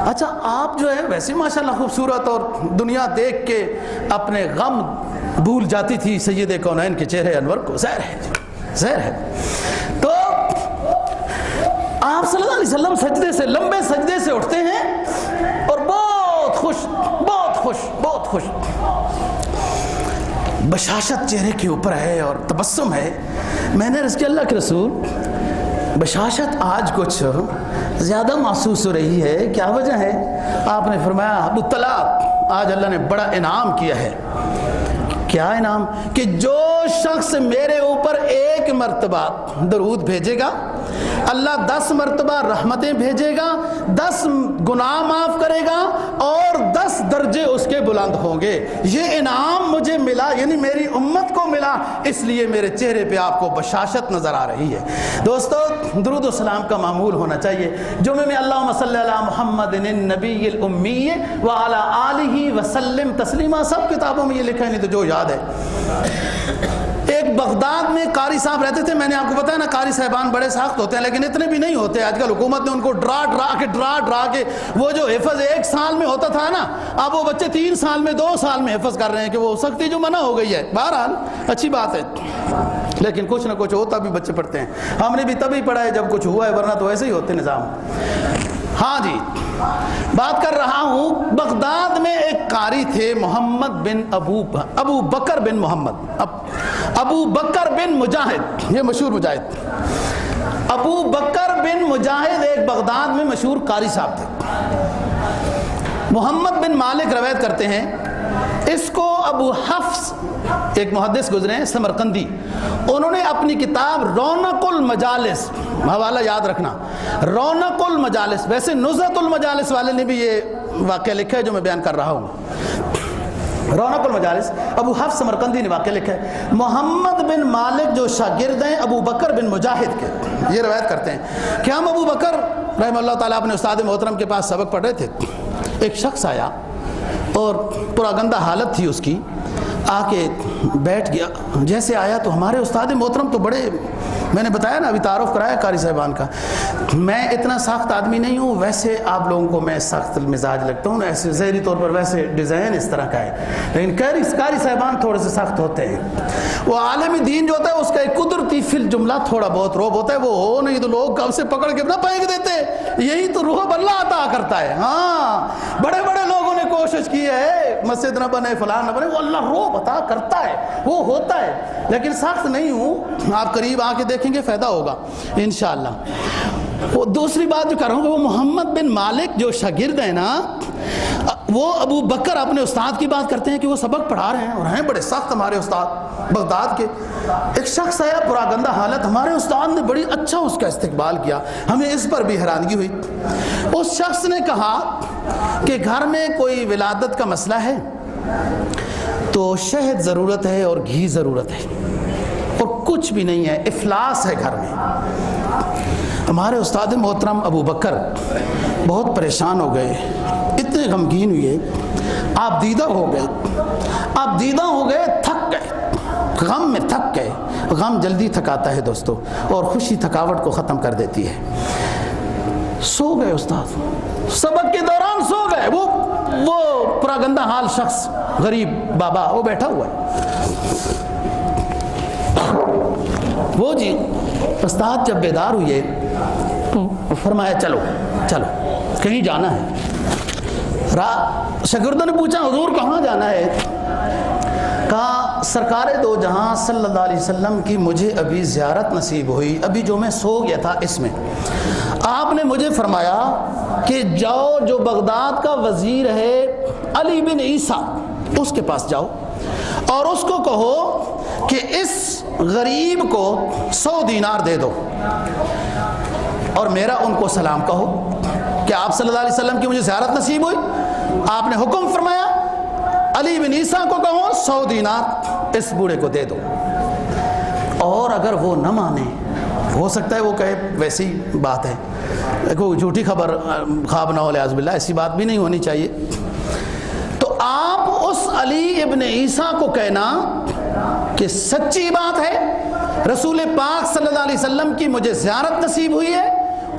اچھا آپ جو ہے ویسے ماشاءاللہ خوبصورت، اور دنیا دیکھ کے اپنے غم بھول جاتی تھی سید کونین کے چہرے انور کو، ظاہر ہے ظاہر ہے۔ تو آپ صلی اللہ علیہ وسلم سجدے سے، لمبے سجدے سے اٹھتے ہیں اور بہت خوش بہت خوش بہت خوش، بشاشت چہرے کے اوپر ہے اور تبسم ہے۔ میں نے عرض کیا اللہ کے رسول بشاشت آج کچھ زیادہ محسوس ہو رہی ہے، کیا وجہ ہے؟ آپ نے فرمایا ابو طلحہ آج اللہ نے بڑا انعام کیا ہے۔ کیا انعام؟ کہ جو شخص میرے اوپر 1 مرتبہ درود بھیجے گا اللہ 10 مرتبہ رحمتیں بھیجے گا، 10 گناہ معاف کرے گا اور 10 درجے اس کے بلند ہوں گے۔ یہ انعام مجھے ملا، یعنی میری امت کو ملا، اس لیے میرے چہرے پہ آپ کو بشاشت نظر آ رہی ہے۔ دوستو درود و سلام کا معمول ہونا چاہیے۔ جمعے میں اللہم صلی علی محمد النبی الامی وعلی آلہ وسلم تسلیما، سب کتابوں میں یہ لکھا ہے، نہیں تو جو یاد ہے۔ ایک بغداد میں قاری صاحب رہتے تھے، میں نے آپ کو بتایا نا قاری صاحبان بڑے سخت ہوتے ہیں، لیکن اتنے بھی نہیں ہوتے، آج کل حکومت نے ان کو ڈرا کے وہ جو حفظ 1 سال میں ہوتا تھا نا، اب وہ بچے 3 سال میں 2 سال میں حفظ کر رہے ہیں کہ وہ سختی جو منع ہو گئی ہے۔ بہرحال اچھی بات ہے، لیکن کچھ نہ کچھ ہوتا بھی بچے پڑھتے ہیں، ہم نے بھی تبھی پڑھا ہے جب کچھ ہوا ہے، ورنہ تو ایسے ہی ہوتے نظام۔ ہاں جی، بات کر رہا ہوں بغداد میں ایک قاری تھے محمد بن ابو بکر بن محمد، ابو بکر بن مجاہد، یہ مشہور مجاہد، ابو بکر بن مجاہد ایک بغداد میں مشہور قاری صاحب تھے۔ محمد بن مالک روایت کرتے ہیں، اس کو ابو حفص ایک محدث گزرے ہیں سمرقندی، انہوں نے اپنی کتاب رونق المجالس، حوالہ یاد رکھنا، رونق المجالس، ویسے نزہت المجالس والے نے بھی یہ واقعہ لکھا ہے جو میں بیان کر رہا ہوں۔ رونق المجالس ابو حفص سمرقندی نے واقعہ لکھا ہے۔ محمد بن مالک جو شاگرد ہیں ابو بکر بن مجاہد کے، یہ روایت کرتے ہیں کہ ہم ابو بکر رحمہ اللہ تعالیٰ اپنے استاد محترم کے پاس سبق پڑھ رہے تھے، ایک شخص آیا اور پورا گندہ حالت تھی اس کی، آ کے بیٹھ گیا، جیسے آیا تو ہمارے استاد محترم تو بڑے، میں نے بتایا نا ابھی تعارف کرایا قاری صاحبان کا، میں اتنا سخت آدمی نہیں ہوں، ویسے آپ لوگوں کو میں سخت مزاج لگتا ہوں، ایسے ظاہری طور پر ویسے ڈیزائن اس طرح کا ہے، لیکن قاری صاحبان تھوڑے سے سخت ہوتے ہیں۔ وہ عالم دین جو ہوتا ہے اس کا ایک قدرتی فی الجملہ تھوڑا بہت روب ہوتا ہے، وہ ہو نہیں تو لوگ کب سے پکڑ کے نہ پھینک دیتے، یہی تو روب اللہ عطا کرتا ہے۔ ہاں بڑے بڑے لوگوں نے کوشش کی ہے مسجد نہ بنے فلاں نہ بنے، وہ اللہ روب عطا کرتا ہے، وہ ہوتا ہے، لیکن سخت نہیں ہوں، آپ قریب آ کے دیکھیں گے فائدہ ہوگا انشاءاللہ۔ وہ دوسری بات جو کر رہا ہوں کہ وہ محمد بن مالک جو شاگرد ہیں نا، وہ ابو بکر اپنے استاد کی بات کرتے ہیں کہ وہ سبق پڑھا رہے ہیں اور ہیں بڑے سخت ہمارے استاد بغداد کے۔ ایک شخص آیا پورا گندہ حالت، ہمارے استاد نے بڑی اچھا اس کا استقبال کیا، ہمیں اس پر بھی حیرانگی ہوئی۔ اس شخص نے کہا کہ گھر میں کوئی ولادت کا مسئلہ ہے تو شہد ضرورت ہے اور گھی ضرورت ہے، اور کچھ بھی نہیں ہے، افلاس ہے گھر میں۔ ہمارے استاد محترم ابو بکر بہت پریشان ہو گئے، اتنے غمگین ہوئے، آپ دیدہ ہو گئے، تھک گئے، غم میں تھک گئے، غم جلدی تھکاتا ہے دوستو، اور خوشی تھکاوٹ کو ختم کر دیتی ہے۔ سو گئے استاد، سبق کے دوران سو گئے، وہ پراگندہ حال شخص غریب بابا وہ بیٹھا ہوا ہے۔ وہ جی استاد جب بیدار ہوئے فرمایا چلو چلو کہیں جانا ہے۔ شاگردوں نے پوچھا حضور کہاں جانا ہے؟ کہا سرکار دو جہاں صلی اللہ علیہ وسلم کی مجھے ابھی زیارت نصیب ہوئی، ابھی جو میں سو گیا تھا اس میں آپ نے مجھے فرمایا کہ جاؤ جو بغداد کا وزیر ہے علی بن عیسیٰ اس کے پاس جاؤ اور اس کو کہو کہ اس غریب کو 100 دینار دے دو، اور میرا ان کو سلام کہو کہ آپ صلی اللہ علیہ وسلم کی مجھے زیارت نصیب ہوئی، آپ نے حکم فرمایا علی بن عیسیٰ کو کہو 100 دینار اس بوڑھے کو دے دو۔ اور اگر وہ نہ مانے، ہو سکتا ہے وہ کہے ویسی بات ہے، کوئی جھوٹی خبر خواب نہ ہو، لعاذ باللہ ایسی بات بھی نہیں ہونی چاہیے، تو آپ اس علی ابن عیسیٰ کو کہنا کہ سچی بات ہے رسول پاک صلی اللہ علیہ وسلم کی مجھے زیارت نصیب ہوئی ہے،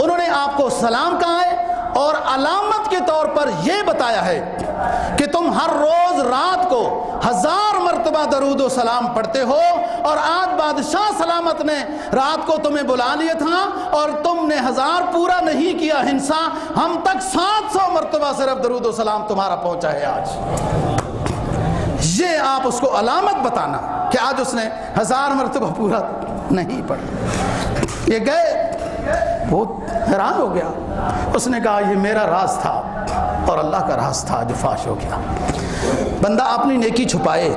انہوں نے آپ کو سلام کہا ہے اور علامت کے طور پر یہ بتایا ہے کہ تم ہر روز رات کو 1000 مرتبہ درود و سلام پڑھتے ہو، اور آج بادشاہ سلامت نے رات کو تمہیں بلا لیا تھا اور تم نے 1000 پورا نہیں کیا ہنسا، ہم تک 700 مرتبہ صرف درود و سلام تمہارا پہنچا ہے آج۔ یہ آپ اس کو علامت بتانا کہ آج اس نے 1000 مرتبہ پورا نہیں پڑھا۔ یہ گئے، وہ حیران ہو گیا، اس نے کہا یہ میرا راز تھا اور اللہ کا راز تھا جو فاش ہو گیا۔ بندہ اپنی نیکی چھپائے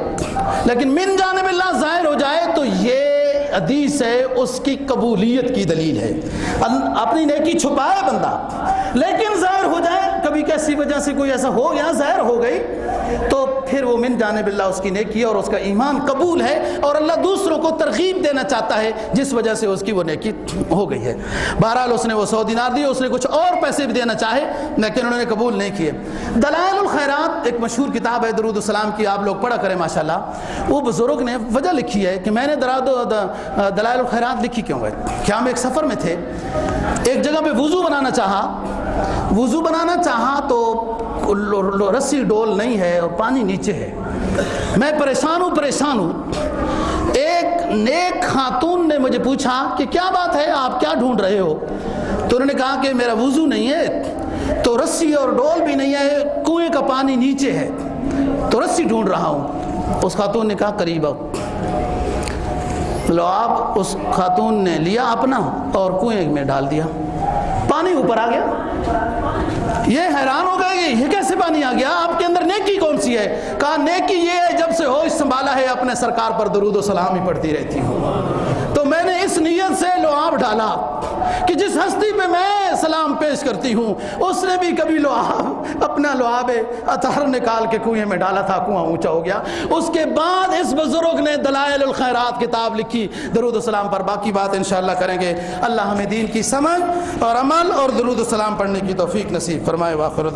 لیکن من جانب اللہ ظاہر ہو جائے تو یہ حدیث ہے اس کی قبولیت کی دلیل ہے۔ اپنی نیکی چھپائے بندہ لیکن ظاہر ہو جائے، کبھی کیسی وجہ سے کوئی ایسا ہو گیا ظاہر ہو گئی تو پھر وہ من جانب اللہ اس کی نیکی اور اس کا ایمان قبول ہے، اور اللہ دوسروں کو ترغیب دینا چاہتا ہے جس وجہ سے اس کی وہ نیکی ہو گئی ہے۔ بہرحال اس نے وہ 100 دینار دیے، اس نے کچھ اور پیسے بھی دینا چاہے لیکن انہوں نے قبول نہیں کیے۔ دلائل الخیرات ایک مشہور کتاب ہے درود السلام کی، آپ لوگ پڑھا کریں ماشاءاللہ۔ وہ بزرگ نے وجہ لکھی ہے کہ میں نے دلائل الخیرات لکھی کیوں ہے کہ ہم ایک سفر میں تھے، ایک جگہ پہ وضو بنانا چاہا تو رسی ڈول نہیں ہے اور پانی نیچے ہے، میں پریشان ہوں۔ ایک نیک خاتون نے مجھے پوچھا کہ کیا بات ہے، آپ کیا ڈھونڈ رہے ہو؟ تو انہوں نے کہا کہ میرا وضو نہیں ہے تو رسی اور ڈول بھی نہیں ہے، کنویں کا پانی نیچے ہے تو رسی ڈھونڈ رہا ہوں۔ اس خاتون نے کہا قریب آؤ۔ لعاب اس خاتون نے لیا اپنا اور کنویں میں ڈال دیا، پانی اوپر آ گیا۔ یہ حیران ہو گئے یہ کیسے پانی آ گیا، آپ کے اندر نیکی کون سی ہے؟ کہا نیکی یہ ہے جب سے ہوش سنبھالا ہے اپنے سرکار پر درود و سلام ہی پڑھتی رہتی ہوں، تو میں نے اس نیت سے لعاب ڈالا کہ جس ہستی پہ میں سلام پیش کرتی ہوں اس نے بھی کبھی لعاب اپنا لعاب اطہر نکال کے کنویں میں ڈالا تھا، کنواں اونچا ہو گیا۔ اس کے بعد اس بزرگ نے دلائل الخیرات کتاب لکھی درود و سلام پر۔ باقی بات انشاءاللہ کریں گے۔ اللہ ہمیں دین کی سمجھ اور عمل اور درود و سلام پڑھنے کی توفیق نصیب فرمائے۔ واخر